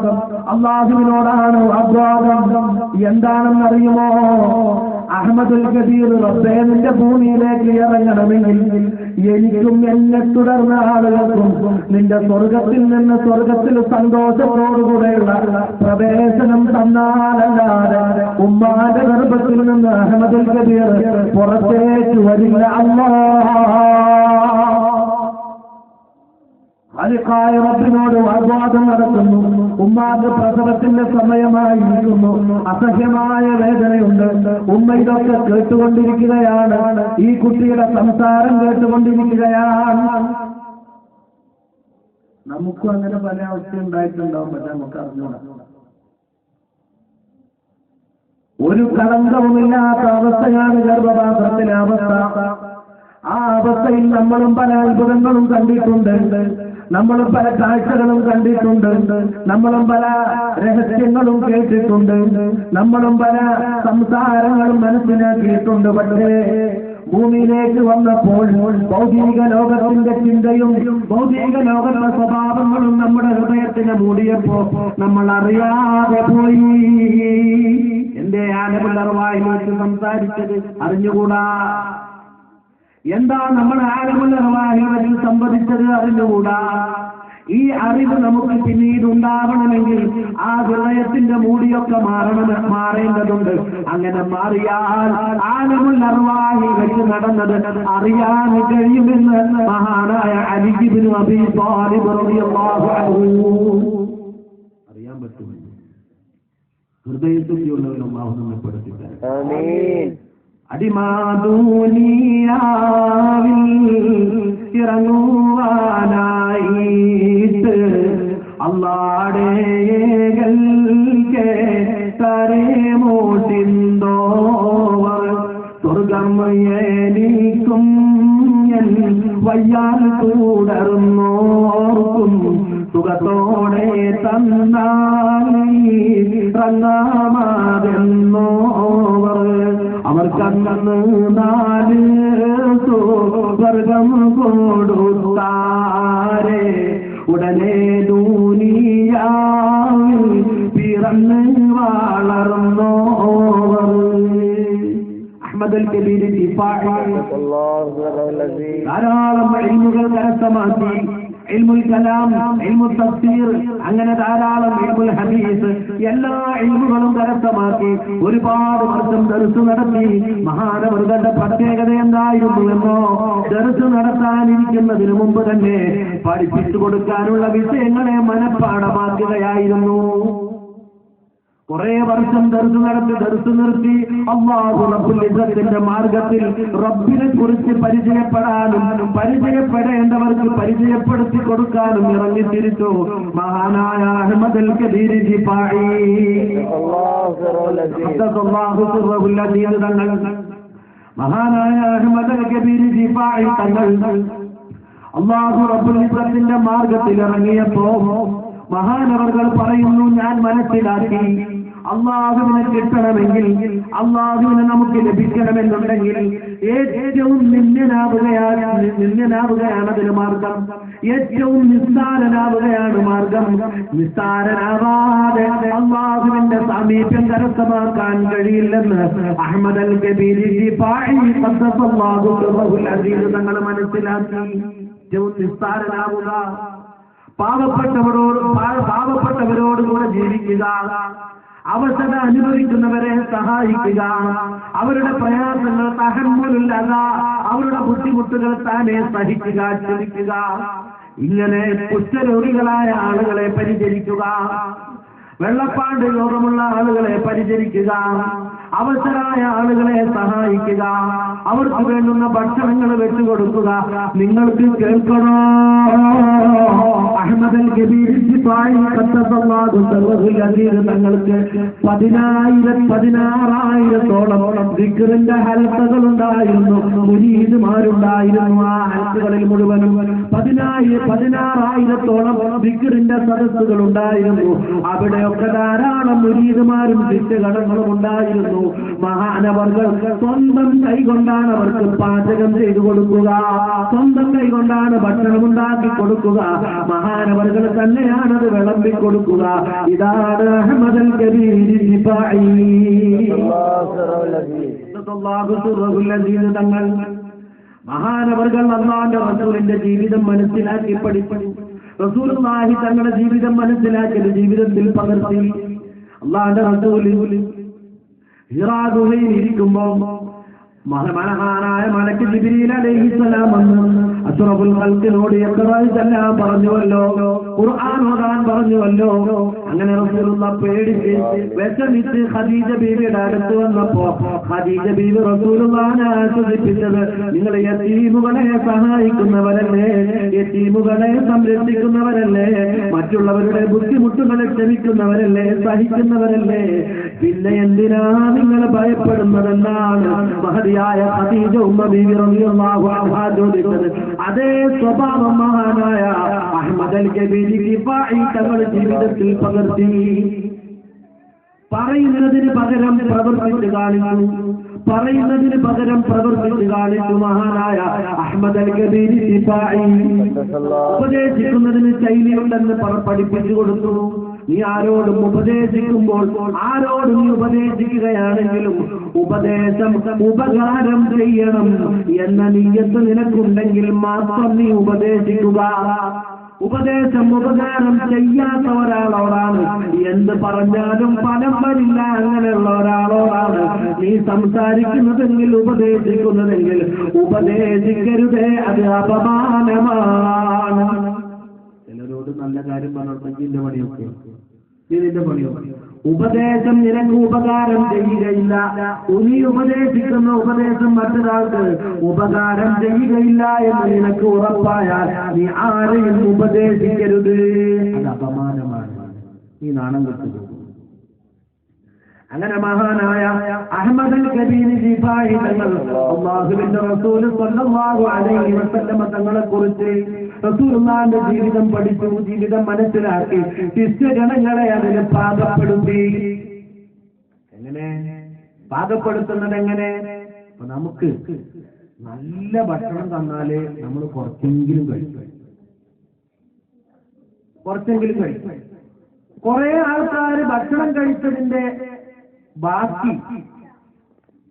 അല്ലാഹുവിനോടാണ് വാഗ്വാദം. എന്താണെന്നറിയുമോ? അഹ്മദുൽ കബീർ, റബ്ബേ നിന്റെ ഭൂമിയിലേക്ക് ഇറങ്ങണമെങ്കിൽ എനിക്കും എന്നെ തുടർന്ന ആളുകൾക്കും നിന്റെ സ്വർഗത്തിൽ നിന്ന് സ്വർഗത്തിൽ സന്തോഷത്തോടുകൂടെയുള്ള പ്രവേശനം തന്നാലല്ലാതെ ഉമ്മാന്റെ ഗർഭത്തിൽ നിന്ന് അഹ്മദുൽ കബീർ പുറത്തേക്ക് വരില്ല. അലിഖായ റബ്ബിനോട് വാഗ്വാദം നടത്തുന്നു. ഉമ്മാക്ക് പ്രസവത്തിന്റെ സമയമായിരിക്കുന്നു, അസഹ്യമായ വേദനയുണ്ട്. ഉമ്മ ഇതൊക്കെ കേട്ടുകൊണ്ടിരിക്കുകയാണ്, ഈ കുട്ടിയുടെ സംസാരം കേട്ടുകൊണ്ടിരിക്കുകയാണ്. നമുക്കും അങ്ങനെ പല അവസ്ഥ ഉണ്ടായിട്ടുണ്ടാവും, പക്ഷെ നമുക്ക് അറിഞ്ഞൂടാ. ഒരു കളങ്കവുമില്ലാത്ത അവസ്ഥയാണ് ഗർഭപാത്രത്തിലെ അവസ്ഥ. ആ അവസ്ഥയിൽ നമ്മളും പല അത്ഭുതങ്ങളും കണ്ടിട്ടുണ്ട്, നമ്മളും പല കാഴ്ചകളും കണ്ടിട്ടുണ്ട്, നമ്മളും പല രഹസ്യങ്ങളും കേട്ടിട്ടുണ്ട്, നമ്മളും പല സംസാരങ്ങളും മനസ്സിലാക്കിയിട്ടുണ്ട്. പക്ഷേ ഭൂമിയിലേക്ക് വന്നപ്പോൾ ഭൗതിക ലോകത്തിന്റെ ചിന്തയും ഭൗതിക ലോകത്തെ സ്വഭാവങ്ങളും നമ്മുടെ ഹൃദയത്തിനെ മൂടിയപ്പോ നമ്മൾ അറിയാതെ പോയി. എന്റെ ആലമുൽ അർവാഹിൽ വെച്ച് സംസാരിച്ചത് അറിഞ്ഞുകൂടാ, എന്താ നമ്മൾ ആലമുൽ അർവാഹിൽ വെച്ച് സംവദിച്ചത് അറിഞ്ഞുകൂടാ. ഈ അറിവ് നമുക്ക് പിന്നീട് ഉണ്ടാവണമെങ്കിൽ ആ ഹൃദയത്തിന്റെ മൂടിയൊക്കെ മാറേണ്ടതുണ്ട്. അങ്ങനെ മാറിയാൽ ആലമുൽ അർവാഹിൽ വെച്ച് നടന്നത് അറിയാൻ കഴിയുമെന്ന് മഹാനായ അലി ഇബ്നു അബീ ത്വാലിബ് റളിയല്ലാഹു അൻഹു അറിയാൻ പറ്റുമെന്ന് ഹൃദയത്തിലുള്ളവർ അല്ലാഹു നമ്മെ പഠിപ്പിച്ചു. ആമീൻ. അടിമാദൂനിയാവിൽ ഇറങ്ങുവാനായിട്ട് അല്ലാടേകൾ തരേമോട്ടിന്തോവർ സ്വർഗം എനിക്കും വയ്യാൽ തുടർന്നോർക്കും സുഖത്തോടെ തന്നാമാതെന്നോവർ അവർക്കന്ന് 4 സ്വർഗം കൊടുത്താരേ ഉടനെ ദുനിയാവിൽ പിറന്ന് വളർന്നോവർ. അഹ്മദ് അൽ കബീർ ധാരാളം ഇൽമുകൾ കരസ്ഥമാക്കി. ഇൽമുൽ കലാം, ഇൽമുൽ തഫ്സീർ, അങ്ങനെ ധാരാളം ഇൽമുൽ ഹദീസ്, എല്ലാ ഇൽമുകളും കരസ്ഥമാക്കി ഒരുപാട് വർഷം ദർസ് നടത്തി. മഹാനവറുകളുടെ പ്രത്യേകത എന്തായിരുന്നു എന്നോ, ദർസ് നടത്താനിരിക്കുന്നതിന് മുമ്പ് തന്നെ പഠിപ്പിച്ചു കൊടുക്കാനുള്ള വിഷയങ്ങളെ മനഃപ്പാഠമാക്കുകയായിരുന്നു. കുറെ വർഷം ദർശു നിർത്തി അല്ലാഹു റബ്ബുൽ ഇസ്സത്തിന്റെ മാർഗത്തിൽ റബ്ബിനെ കുറിച്ച് പരിചയപ്പെടാനും പരിചയപ്പെടേണ്ടവർക്ക് പരിചയപ്പെടുത്തി കൊടുക്കാനും ഇറങ്ങി തിരിച്ചു മഹാനായ അഹ്മദ് അൽ കബീർ ജിഫാഇ തങ്ങൾ. മഹാനായ അഹ്മദ് അൽ കബീർ ജിഫാഇ തങ്ങൾ അല്ലാഹു റബ്ബുൽ ഇസ്സത്തിന്റെ മാർഗത്തിൽ ഇറങ്ങിയപ്പോ മഹാനവർകൾ പറയുന്നു, ഞാൻ മനസ്സിലാക്കി അള്ളാഹുവിനെ കിട്ടണമെങ്കിൽ, അള്ളാഹുവിനെ നമുക്ക് ലഭിക്കണമെന്നുണ്ടെങ്കിൽ ഏറ്റവും നിന്ദ്യനാവുകയാണ് അതിന് മാർഗം, ഏറ്റവും നിസ്സാരനാവുകയാണ് മാർഗം. നിസ്സാരനാവാതെ അള്ളാഹുവിന്റെ സാമീപ്യം കരസ്ഥമാക്കാൻ കഴിയില്ലെന്ന് അഹ്മദ് അൽ കബീർ ജിഫാഇ ഖദ്ദസല്ലാഹു സിർറഹുൽ അസീസ് തങ്ങൾ മനസ്സിലാക്കി. ഏറ്റവും നിസ്സാരനാവുക, പാവപ്പെട്ടവരോട് കൂടെ ജീവിക്കുക, അവസ്ഥ അനുഭവിക്കുന്നവരെ സഹായിക്കുക, അവരുടെ പ്രയാസങ്ങൾ തഹമ്മുലുൽ അവരുടെ ബുദ്ധിമുട്ടുകൾ താനെ സഹിക്കുക, ക്ഷമിക്കുക, ഇങ്ങനെ കുഷ്ഠരോഗികളായ ആളുകളെ പരിചരിക്കുക, വെള്ളപ്പാണ്ട് രോഗമുള്ള ആളുകളെ പരിചരിക്കുക, അവസരായ ആളുകളെ സഹായിക്കുക, അവർക്ക് വേണ്ടുന്ന ഭക്ഷണങ്ങൾ വെച്ചുകൊടുക്കുക. നിങ്ങൾക്ക് കേൾക്കണോ, അഹ്മദ് അൽ കബീർ ജിഫാഇ ഖദ്ദസല്ലാഹു സിർറഹുൽ അസീസ് തങ്ങൾക്ക് 16,000 ദിക്റിന്റെ ഹൽഖകളുണ്ടായിരുന്നു, മുരീദുമാരുണ്ടായിരുന്നു. ആ ഹൽഖകളിൽ മുഴുവനും 16,000 ദിക്റിന്റെ സദസ്സുകൾ ഉണ്ടായിരുന്നു. അവിടെയൊക്കെ ധാരാളം മുരീദുമാരും ശിഷ്യഗണങ്ങളും ഉണ്ടായിരുന്നു. മഹാനവർകൾ സ്വന്തം കൈകൊണ്ടാണ് അവർക്ക് പാചകം ചെയ്തു കൊടുക്കുക, സ്വന്തം കൈകൊണ്ടാണ് ഭക്ഷണം ഉണ്ടാക്കി കൊടുക്കുക, മഹാനവർകൾ തന്നെയാണത് വിളമ്പി കൊടുക്കുക. ഇതാണ് അഹ്മദ് അൽ കബീർ ജിഫാഇ തങ്ങൾ. മഹാനവർകൾ അല്ലാഹുവിന്റെ റസൂലിന്റെ ജീവിതം മനസ്സിലാക്കി പഠിച്ചു. റസൂലുള്ളാഹി തങ്ങളുടെ ജീവിതം മനസ്സിലാക്കിയത് ജീവിതത്തിൽ പകർത്തി. അല്ലാഹുവിന്റെ റസൂൽ ഹിറാ ഗുഹയിൽ ഇരിക്കുമ്പോ മഹാനായ മലക്ക് ജിബ്രീൽ അലൈഹിസ്സലാം വന്ന് അഷ്റഫുൽ ഖൽഖിനോട് യഖ്റഅ പറഞ്ഞുവല്ലോ, ഖുർആൻ ഓതാൻ പറഞ്ഞുവല്ലോ. അങ്ങനെ റസൂലുള്ള പേടിച്ച് വിഷമിച്ച് ഖദീജ ബീവിയുടെ അടുത്ത് വന്നപ്പോ ഖദീജ ബീവി റസൂലുള്ളാഹിനെ ആശ്വസിപ്പിച്ചത്, നിങ്ങൾ യതീമുകളെ സഹായിക്കുന്നവരല്ലേ, യതീമുകളെ സംരക്ഷിക്കുന്നവരല്ലേ, മറ്റുള്ളവരുടെ ബുദ്ധിമുട്ടുകളെ ക്ഷമിക്കുന്നവരല്ലേ, സഹിക്കുന്നവരല്ലേ, പിന്നെ എന്തിനാ നിങ്ങൾ ഭയപ്പെടുന്നതെന്നാണ് മഹതിയായ ഖദീജ ഉമ്മ ബീവി റളിയല്ലാഹു അൻഹാ ചോദിച്ചത്. അതേ സ്വഭാവം മഹാനായ അഹ്മദ് അൽ കബീർ ജിഫാഇ തങ്ങളുടെ ജീവിതത്തിൽ പകർത്തി. പറയുന്നതിന് പകരം പ്രവർത്തിച്ച് കാണിച്ചു, പറയുന്നതിന് പകരം പ്രവർത്തിച്ച് കാണിച്ചു. മഹാനായ അഹ്മദ് അൽ കബീർ ജിഫാഇ ഉപദേശിക്കുന്നതിന് ശൈലിയുണ്ടെന്ന് പഠിപ്പിച്ചു കൊടുത്തു. നീ ആരോടും ഉപദേശിക്കുമ്പോൾ, ആരോടും നീ ഉപദേശിക്കുകയാണെങ്കിലും ഉപദേശം ഉപകാരം ചെയ്യണം എന്ന നിയ്യത്ത് നിനക്കുണ്ടെങ്കിൽ മാത്രം നീ ഉപദേശിക്കുക. ഉപദേശം ഉപകാരം ചെയ്യാത്ത ഒരാളോടാണ് എന്ത് പറഞ്ഞാലും ഫലം വരില്ല, അങ്ങനെയുള്ള ഒരാളോടാണ് നീ സംസാരിക്കുന്നതെങ്കിൽ, ഉപദേശിക്കുന്നതെങ്കിൽ ഉപദേശിക്കരുതേ, അത് അപമാനമാണ്. ചിലരോട് നല്ല കാര്യം പറഞ്ഞിട്ടുണ്ടെങ്കിൽ ഇതിന്റെ പണിയൊക്കെ ഇതിന്റെ പണിയൊക്കെ ഉപദേശം നിനക്ക് ഉപകാരം ചെയ്യുകയില്ല. നീ ഉപദേശിക്കുന്ന ഉപദേശം മറ്റൊരാൾക്ക് ഉപകാരം ചെയ്യുകയില്ല എന്ന് നിനക്ക് ഉറപ്പായാൽ നീ ആരെയും ഉപദേശിക്കരുത്, അത് അപമാനമാണ്, നീ നാണം കെട്ടുപോകും. അങ്ങനെ മഹാനായ അഹ്മദ് അൽ കബീർ ജിഫാഇ തങ്ങൾ അല്ലാഹുവിന്റെ റസൂൽ സ്വല്ലല്ലാഹു അലൈഹി വസല്ലം തങ്ങളെ കുറിച്ച് റസൂലുള്ളാഹിന്റെ ജീവിതം പഠിച്ചു, ജീവിതം മനസ്സിലാക്കി, ശിഷ്യഗണങ്ങളെ അതിന് പാകപ്പെടുത്തി. എങ്ങനെ പാകപ്പെടുത്തുന്നത്? എങ്ങനെ? അപ്പൊ നമുക്ക് നല്ല ഭക്ഷണം തന്നാലേ നമ്മൾ കുറച്ചെങ്കിലും കഴിക്കും. കുറെ ആൾക്കാർ ഭക്ഷണം കഴിച്ചതിന്റെ ബാക്കി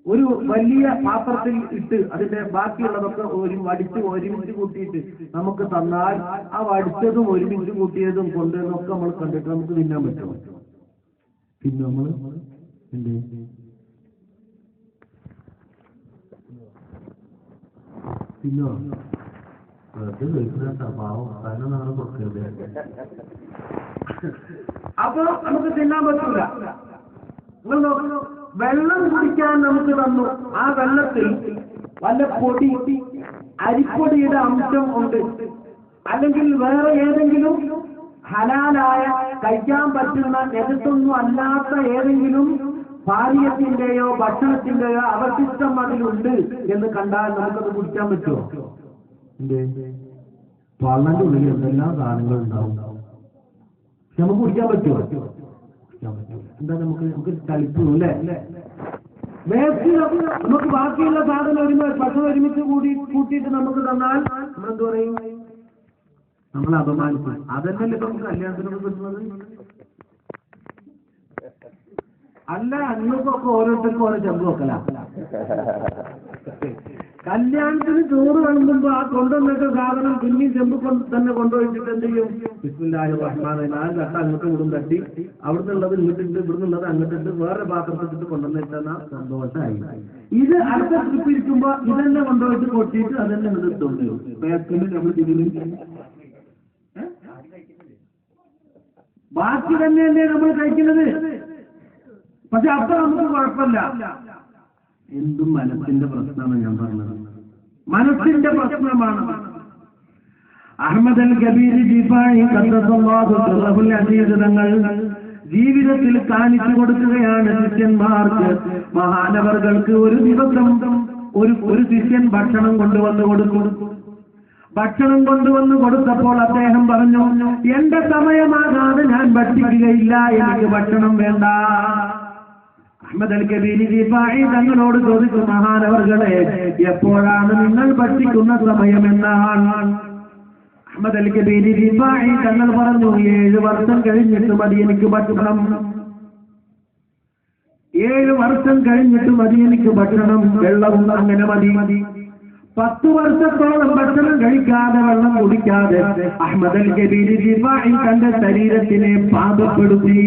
ഒരു വലിയ പാത്രത്തിൽ ഇട്ട് അതിന്റെ ബാക്കിയുള്ളതൊക്കെ ഒരുമിച്ച് കൂട്ടിയിട്ട് നമുക്ക് തന്നാൽ ആ വടിച്ചതും ഒരുമിച്ച് കൂട്ടിയതും കൊണ്ടുവന്നൊക്കെ നമ്മൾ കണ്ടിട്ട് നമുക്ക് തിന്നാൻ പറ്റുമോ? പിന്നെ നമ്മൾ പിന്നോ അപ്പൊ നമുക്ക് തിന്നാൻ പറ്റൂല. നിങ്ങൾ നോക്കൂ, വെള്ളം കുടിക്കാൻ നമുക്ക് തന്നു. ആ വെള്ളത്തിൽ വല്ല പൊടി, അരിപ്പൊടിയുടെ അംശം ഉണ്ട്, അല്ലെങ്കിൽ വേറെ ഏതെങ്കിലും ഹലാലായ കഴിക്കാൻ പറ്റുന്ന എതിർത്തൊന്നും അല്ലാത്ത ഏതെങ്കിലും പാനീയത്തിന്റെയോ ഭക്ഷണത്തിന്റെയോ അവശിഷ്ടം അതിലുണ്ട് എന്ന് കണ്ടാൽ നമുക്കത് കുടിക്കാൻ പറ്റുമോ? പള്ളന്റെ ഉള്ളിൽ എന്തെല്ലാം സാധനങ്ങൾ ഉണ്ടാവും, നമുക്ക് കുടിക്കാൻ പറ്റുമോ? എന്താ നമുക്ക് കളിപ്പുള്ളൂ അല്ലേ? വേസ്റ്റ് നമുക്ക് ബാക്കിയുള്ള സാധനം ഭക്ഷണം ഒരുമിച്ച് കൂട്ടിയിട്ട് നമുക്ക് തന്നാൽ നമ്മളെന്ത് പറയും? നമ്മൾ അപമാനിക്കും. അതന്നല്ലേ ഇപ്പൊ നമുക്ക് കല്യാണത്തിനൊക്കെ കിട്ടുന്നത്? അല്ല, അന്നൊക്കെ ഓരോരുത്തർക്കും ഓരോ ചെമ്പ് വെക്കല. കല്യാണത്തിന് ചോറ് വിളമ്പുമ്പോ ആ കൊണ്ടുവന്നിട്ട് സാധനം പിന്നെയും ചെമ്പ് തന്നെ കൊണ്ടുപോയിട്ട് എന്ത് ചെയ്യും? ബിസ്മില്ലാഹിർ റഹ്മാനിർ റഹീം, 4 തട്ട അങ്ങോട്ടും കൂടും തട്ടി, അവിടുന്നുള്ളത് ഇങ്ങോട്ടിട്ട് ഇവിടുന്നുള്ളത് അങ്ങോട്ടിട്ട് വേറെ പാത്രത്തിട്ട് കൊണ്ടുവന്നിട്ടാ സന്തോഷമായി. ഇത് അടുത്ത ട്രിപ്പ് ഇരിക്കുമ്പോ ഇതന്നെ കൊണ്ടുപോയിട്ട് കൊട്ടിയിട്ട് അതന്നെ ഇങ്ങോട്ട് ബാക്കിൽ നമ്മൾ ഇതിലും ബാക്കി തന്നെയല്ലേ നമ്മൾ കഴിക്കുന്നത്. പക്ഷെ അപ്പൊ നമുക്ക് കുഴപ്പമില്ല. എന്തും മനസ്സിന്റെ പ്രശ്നമാണ് ഞാൻ പറഞ്ഞത്, മനസ്സിന്റെ പ്രശ്നമാണ്. അഹ്മദ് അൽ കബീരി ജിഫായി ഖദ്ദസല്ലാഹു സിർറഹുൽ അസീസ് തങ്ങൾ ജീവിതത്തിൽ കാണിച്ചു കൊടുക്കുകയാണ് ശിഷ്യന്മാർക്ക്, മഹാനവർകൾക്ക് ഒരു ദിവസം ഒരു ശിഷ്യൻ ഭക്ഷണം കൊണ്ടുവന്ന് കൊടുത്തു. ഭക്ഷണം കൊണ്ടുവന്ന് കൊടുത്തപ്പോൾ അദ്ദേഹം പറഞ്ഞു, എന്റെ സമയമാകാതെ ഞാൻ ഭക്ഷിക്കുകയില്ല, എനിക്ക് ഭക്ഷണം വേണ്ട. അഹ്മദ് അൽ കബീരി ജിഫായി തങ്ങളോട് ചോദിച്ചു, മഹാനവർകളെ, എപ്പോഴാണ് നിങ്ങൾ ഭക്ഷിക്കുന്ന സമയമെന്നാണ്? അഹ്മദ് അൽ കബീരി ജിഫായി തങ്ങൾ പറഞ്ഞു, 7 വർഷം കഴിഞ്ഞിട്ട് മതി എനിക്ക് ഭക്ഷണം. 7 വർഷം കഴിഞ്ഞിട്ട് മതി എനിക്ക് ഭക്ഷണം, വെള്ളവും അങ്ങനെ മതി. 10 വർഷത്തോളം ഭക്ഷണം കഴിക്കാതെ വെള്ളം കുടിക്കാതെ അഹ്മദ് അൽ കബീരി ജിഫായി തന്റെ ശരീരത്തിനെ പാപപ്പെടുത്തി.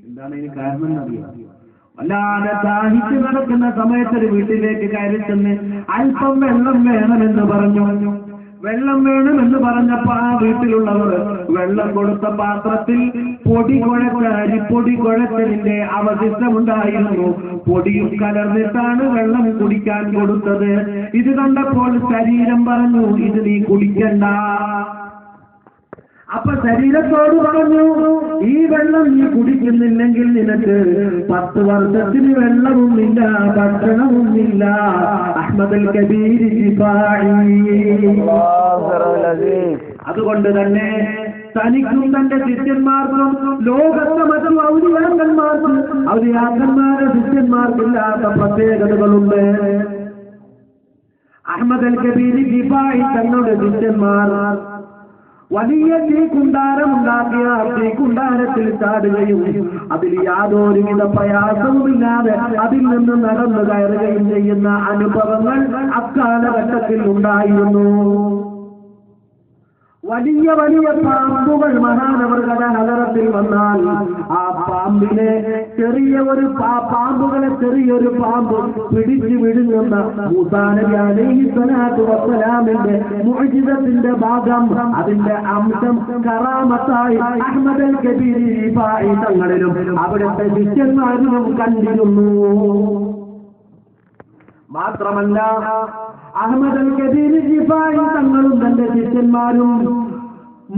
എന്താണ് ഇതിന് കാരണം എന്നറിയാം? വല്ലാതെ ദാഹിച്ച് നടക്കുന്ന സമയത്ത് ഒരു വീട്ടിലേക്ക് കയറി ചെന്ന് അല്പം വെള്ളം വേണമെന്ന് പറഞ്ഞു. വെള്ളം വേണമെന്ന് പറഞ്ഞപ്പോ ആ വീട്ടിലുള്ളവർ വെള്ളം കൊടുത്ത പാത്രത്തിൽ പൊടി കുഴച്ച അരിപ്പൊടി കുഴച്ചതിന്റെ അവശിഷ്ടമുണ്ടായിരുന്നു. പൊടിയും കലർന്നിട്ടാണ് വെള്ളം കുടിക്കാൻ കൊടുത്തത്. ഇത് കണ്ടപ്പോൾ ശരീരം പറഞ്ഞു, ഇത് നീ കുടിക്കണ്ട. അപ്പൊ ശരീരത്തോട് പറഞ്ഞു, ഈ വെള്ളം നീ കുടിക്കുന്നില്ലെങ്കിൽ നിനക്ക് 10 വർഷത്തിന് വെള്ളവുമില്ല, ഭക്ഷണവുമില്ല. അഹ്മദ് അൽ കബീരി ജിഫായി. അതുകൊണ്ട് തന്നെ തനിക്കും തന്റെ ശിഷ്യന്മാർക്കും ലോകത്തെ മറ്റു ഔലിയാക്കന്മാരുടെ ശിഷ്യന്മാർക്കില്ലാത്ത പ്രത്യേകതകളുണ്ട്. അഹ്മദ് അൽ കബീരി ജിഫായി തങ്ങളുടെ ശിഷ്യന്മാർ വലിയ തീക്കുണ്ടാരമുണ്ടാക്കിയ തീക്കുണ്ടാരത്തിൽ ചാടുകയും അതിൽ യാതൊരുവിധ പ്രയാസവുമില്ലാതെ അതിൽ നിന്ന് നടന്നു കയറുകയും ചെയ്യുന്ന അനുഭവങ്ങൾ അക്കാലഘട്ടത്തിൽ ഉണ്ടായിരുന്നു. വലിയ വലിയ പാമ്പുകൾ മഹാനവറുകളുടെ ഹദറത്തിൽ വന്നാൽ ആ പാമ്പിനെ പാമ്പുകളെ ചെറിയൊരു പാമ്പ് പിടിച്ചു വിഴുങ്ങുന്ന മൂസാ നബി അലൈഹി സ്വലാത്തു വസ്സലാമിന്റെ മുഅ്ജിസത്തിന്റെ ഭാഗം, അതിന്റെ അംശം കറാമത്തായി അഹ്മദ് അൽ കബീരി ജിഫായി തങ്ങളിലും അവിടുത്തെ ശിഷ്യന്മാരിലും കണ്ടിരുന്നു. മാത്രമല്ല അഹ്മദ് അൽ കബീരി ജിഫായി തങ്ങളും തന്റെ ശിഷ്യന്മാരും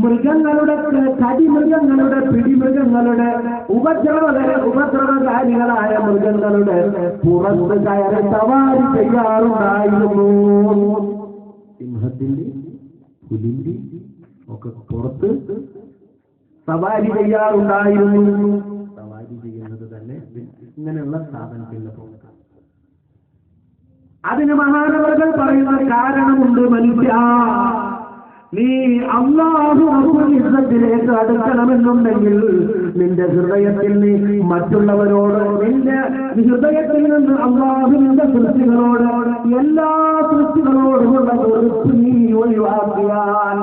മൃഗങ്ങളുടെ കടിമൃഗങ്ങളുടെ പിടിമൃഗങ്ങളുടെ ഉപദ്രവകാരികളായ മൃഗങ്ങളുടെ പുറത്ത് കയറി സവാരി ചെയ്യാറുണ്ടായിരുന്നു. സിംഹത്തിന്റെ പുലിന്റെ ഒക്കെ പുറത്ത് സവാരി ചെയ്യാറുണ്ടായിരുന്നു. സവാരി ചെയ്യുന്നത് തന്നെ ഇങ്ങനെയുള്ള സാധനത്തിന്റെ പുറത്ത്. അതിന് മഹാനവറുകൾ പറയുന്ന കാരണമുണ്ട്. മനുഷ്യ, നീ അല്ലാഹു റബ്ബുൽ ഇസ്സത്തിലേക്ക് അടുക്കണമെന്നുണ്ടെങ്കിൽ നിന്റെ ഹൃദയത്തിൽ നീ മറ്റുള്ളവരോട്, നിന്റെ ഹൃദയത്തിൽ നിന്ന് അല്ലാഹുവിന്റെ സൃഷ്ടികളോട്, എല്ലാ സൃഷ്ടികളോടുമുള്ള വെറുപ്പ് നീ ഒഴിവാക്കിയാൽ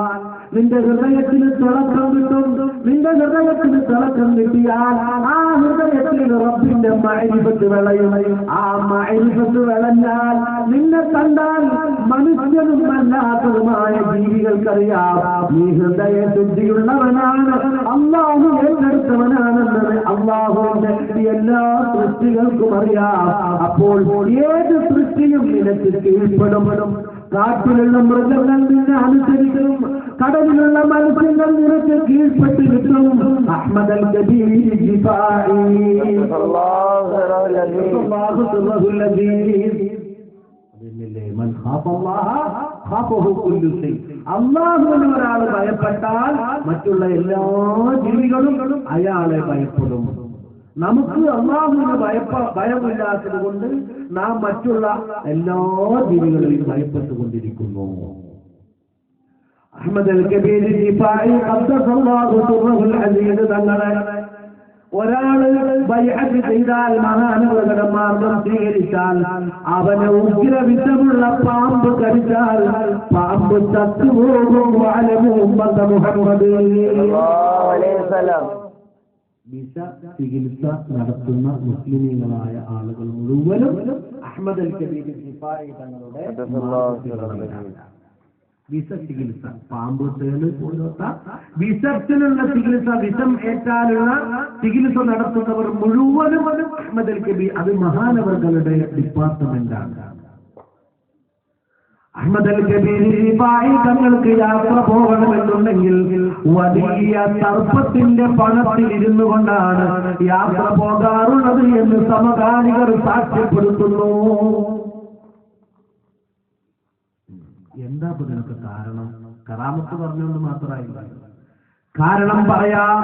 നിന്റെ ഹൃദയത്തിന് തിളക്കം കിട്ടും. നിന്റെ ഹൃദയത്തിന് തിളക്കം കിട്ടിയാൽ ആ ഹൃദയത്തിൽ റബ്ബിന്റെ മഅരിഫത്ത് വിളയും. ആ മഅരിഫത്ത് വിളഞ്ഞാൽ നിന്നെ കണ്ടാൽ മനുഷ്യനും അല്ലാത്തതുമായ ജീവികൾക്കറിയാം നീ ഹൃദയശുദ്ധിയുള്ളവനാണ്, അള്ളാഹു ഏറ്റെടുത്തവനാണെന്നത് അള്ളാഹുവിന്റെ എല്ലാ സൃഷ്ടികൾക്കും അറിയാം. അപ്പോൾ ഏത് സൃഷ്ടിയും നിനക്ക് കീഴ്പ്പെടും. കാട്ടിലുള്ള മൃഗങ്ങൾ നിന്നെ അനുസരിക്കും, കടലിലുള്ള മത്സ്യങ്ങൾ നിനക്ക് കീഴ്പ്പെട്ട് കിട്ടും. അഹ്മദ് അൽ കബീർ അല്ലാഹുവിനെ ഒരാൾ ഭയപ്പെട്ടാൽ മറ്റുള്ള എല്ലാ ജീവികളും അയാളെ ഭയപ്പെടും. നമുക്ക് അല്ലാഹുവിനെ ഭയമില്ലാത്തത് കൊണ്ട് നാം മറ്റുള്ള എല്ലാ ജീവികളെയും ഭയപ്പെട്ടുകൊണ്ടിരിക്കുന്നു. അഹ്മദ് അൽ കബീർ ജിഫാഇ ഖദ്ദസല്ലാഹു സിർറഹുൽ അസീസ് തങ്ങളെ ഒരാള് ബൈഅത്ത് ചെയ്താൽ, മഹാനവരുടെ മാർഗം സ്വീകരിച്ചാൽ, അവനെ ഉഗ്രവിഷമുള്ള പാമ്പ് കടിച്ചാൽ പാമ്പ് ചത്തുപോകും. മുഹമ്മദ് വിഷ ചികിത്സ നടത്തുന്ന മുസ്ലിമീങ്ങളായ ആളുകൾ മുഴുവനും അഹ്മദ് അൽ കബീർ ജിഫാഇ തങ്ങളുടെ വിഷ ചികിത്സ, പാമ്പ് തേള് പോലത്ത വിഷത്തിനുള്ള ചികിത്സ, വിഷം ഏറ്റാലുള്ള ചികിത്സ നടത്തുന്നവർ മുഴുവനും അഹ്മദ് അൽ കബീർ, അത് മഹാനവറുകളുടെ ഡിപ്പാർട്ട്മെന്റാണ്. അഹ്മദ് അൽ കബീർ ജിഫാഇ തങ്ങൾക്ക് യാത്ര പോകണമെന്നുണ്ടെങ്കിൽ വലിയ സർപ്പത്തിന്റെ പണത്തിൽ ഇരുന്നു കൊണ്ടാണ് യാത്ര പോകാറുള്ളത് എന്ന് സമകാലികർ സാക്ഷ്യപ്പെടുത്തുന്നു. എന്താ ഇതിനൊക്കെ കാരണം? കറാമത്ത് പറഞ്ഞുകൊണ്ട് മാത്രമായില്ല, കാരണം പറയാം.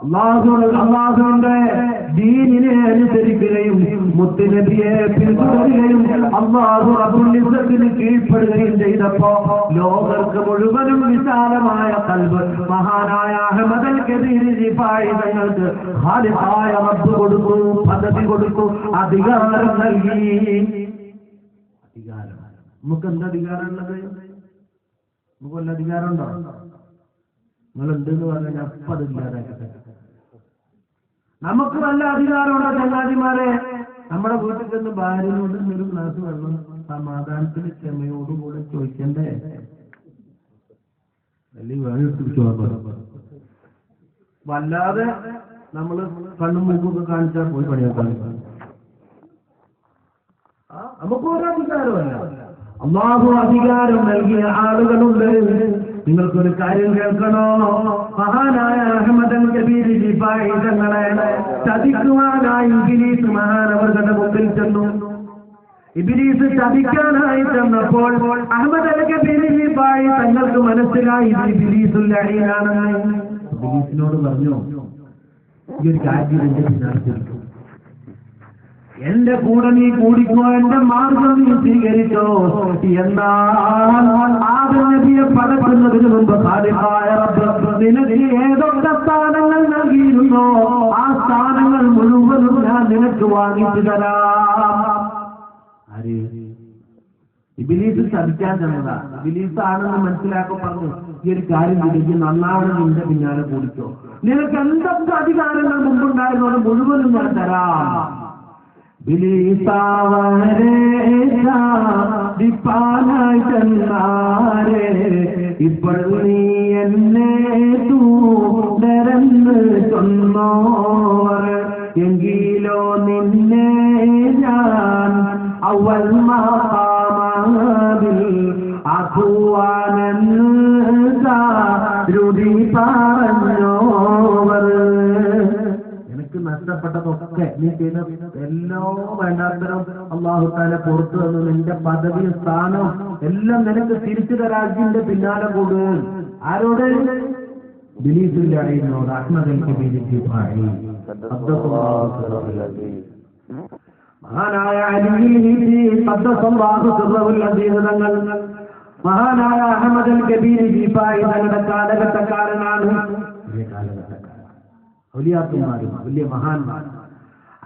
അള്ളാഹുവിന്റെ ദീനിനെ അനുസരിക്കുകയും മുത്തുനബിയെ പിന്തുടരുകയും അള്ളാഹു റബ്ബുൽ ഇസ്സത്തിന് കീഴ്പ്പെടുകയും ചെയ്തപ്പോ ലോകർക്ക് മുഴുവനും വിശാലമായ ഖൽബ് മഹാനായ അഹ്മദ് അൽ കബീർ ജിഫാഇ തങ്ങൾക്ക് ഖാലിഖായ റബ്ബ് കൊടുത്തു, പദവി കൊടുത്തു, അധികാരം നൽകി. അധികാരം നമുക്ക് എന്താ അധികാരമുള്ളത്? നമുക്ക് വല്ല അധികാരം ഉണ്ടോ? നിങ്ങളുണ്ടെന്ന് പറഞ്ഞാൽ അപ്പം അത് ഇല്ലാതാക്കട്ടെ. നമുക്ക് നല്ല അധികാരമുള്ള ചങ്ങാതിമാരെ, നമ്മുടെ വീട്ടിൽ നിന്ന് ഭാര്യനോട് ഒരു ഗ്ലാസ് വെള്ളം സമാധാനത്തിന് ക്ഷമയോടുകൂടെ ചോദിക്കണ്ടേ? അല്ലെങ്കിൽ വല്ലാതെ നമ്മള് കണ്ണും മൂക്കൊക്കെ കാണിച്ചാൽ പോയി പണിയാക്കാൻ നമുക്ക് ഒരു അധികാരമല്ല. അല്ലാഹു അധികാരം നൽകിയ ആളുകളുണ്ട്. നിങ്ങൾക്കൊരു കാര്യം കേൾക്കണോ? മഹാനായ അഹ്മദ് അൽ കബീർ ജിഫാഇ തങ്ങളെ ചതിക്കുവാനായി ഇബ്ലീസ് മഹാനവറുകളുടെ മുമ്പിൽ ചെന്നു. ഇബ്ലീസ് ചതിക്കാനായി ചെന്നപ്പോൾ അഹ്മദ് അൽ കബീർ ജിഫാഇ തങ്ങൾക്ക് മനസ്സിലായി ഇത് ഇബ്ലീസുൽ ലഈനാണെന്ന്. ഇബ്ലീസിനോട് പറഞ്ഞു, ഈ ഒരു കാര്യം എന്റെ പിന്നാലെ എന്റെ കൂടെ നീ കൂടിക്കോ, എന്റെ മാർഗം നീ സ്വീകരിച്ചോ. എന്നാൽ ആദം നബിയെ പടക്കുന്നതിന് മുമ്പ് ഖാലിഖായ റബ്ബ് നിനക്ക് ഏതൊക്കെ സ്ഥാനങ്ങൾ നൽകിയിരുന്നോ ആ സ്ഥാനങ്ങൾ മുഴുവനും ഞാൻ നിനക്ക് വാങ്ങിച്ചു തരാം. ആര്? ഇബ്ലീസ് ചതിക്കാൻ ചെന്നതാ. ഇബ്ലീസ് ആണെന്ന് മനസ്സിലാക്കി പറഞ്ഞു, ഈ ഒരു കാര്യം തിരിച്ച് നന്നാവണം, നിന്റെ പിന്നാലെ കൂടിക്കോ. നിനക്ക് എന്തൊക്കെ അധികാരങ്ങൾ മുമ്പുണ്ടായിരുന്നു അത് മുഴുവനും ഞാൻ തരാം. ദിപ്പാനായി ചെന്നാരെ ഇപ്പോൾ നീ എന്നെ തൂടരന്ന് ചൊന്നോർ, എങ്കിലോ നിന്നെ ഞാൻ അവൽ മഖാമിൽ ആക്കുവാനെന്ന് രുതി പറഞ്ഞോവർ. നഷ്ടപ്പെട്ടതൊക്കെ നീ ചെയ്ത എല്ലോ വേണ്ടാത്തരം അല്ലാഹു തആല പുറത്തു വന്നു. നിന്റെ പദവി സ്ഥാനം എല്ലാം നിനക്ക് തിരിച്ചു തരാജിന്റെ പിന്നാലെ കൂട്. ആരോട്? ഇബ്ലീസുൽ ലഈനോട്, അഹ്മദ് അൽ കബീർ ജിഫാഇ. മഹാനായ അലി ഖദ്ദസല്ലാഹു സിർറഹുൽ അസീസ് തങ്ങൾ, മഹാനായ അഹ്മദ് അൽ കബീർ ജിഫാഇ തങ്ങളുടെ കാലഘട്ടക്കാരനാണ്. ഔലിയാക്കന്മാരും വലിയ മഹാന്മാർ.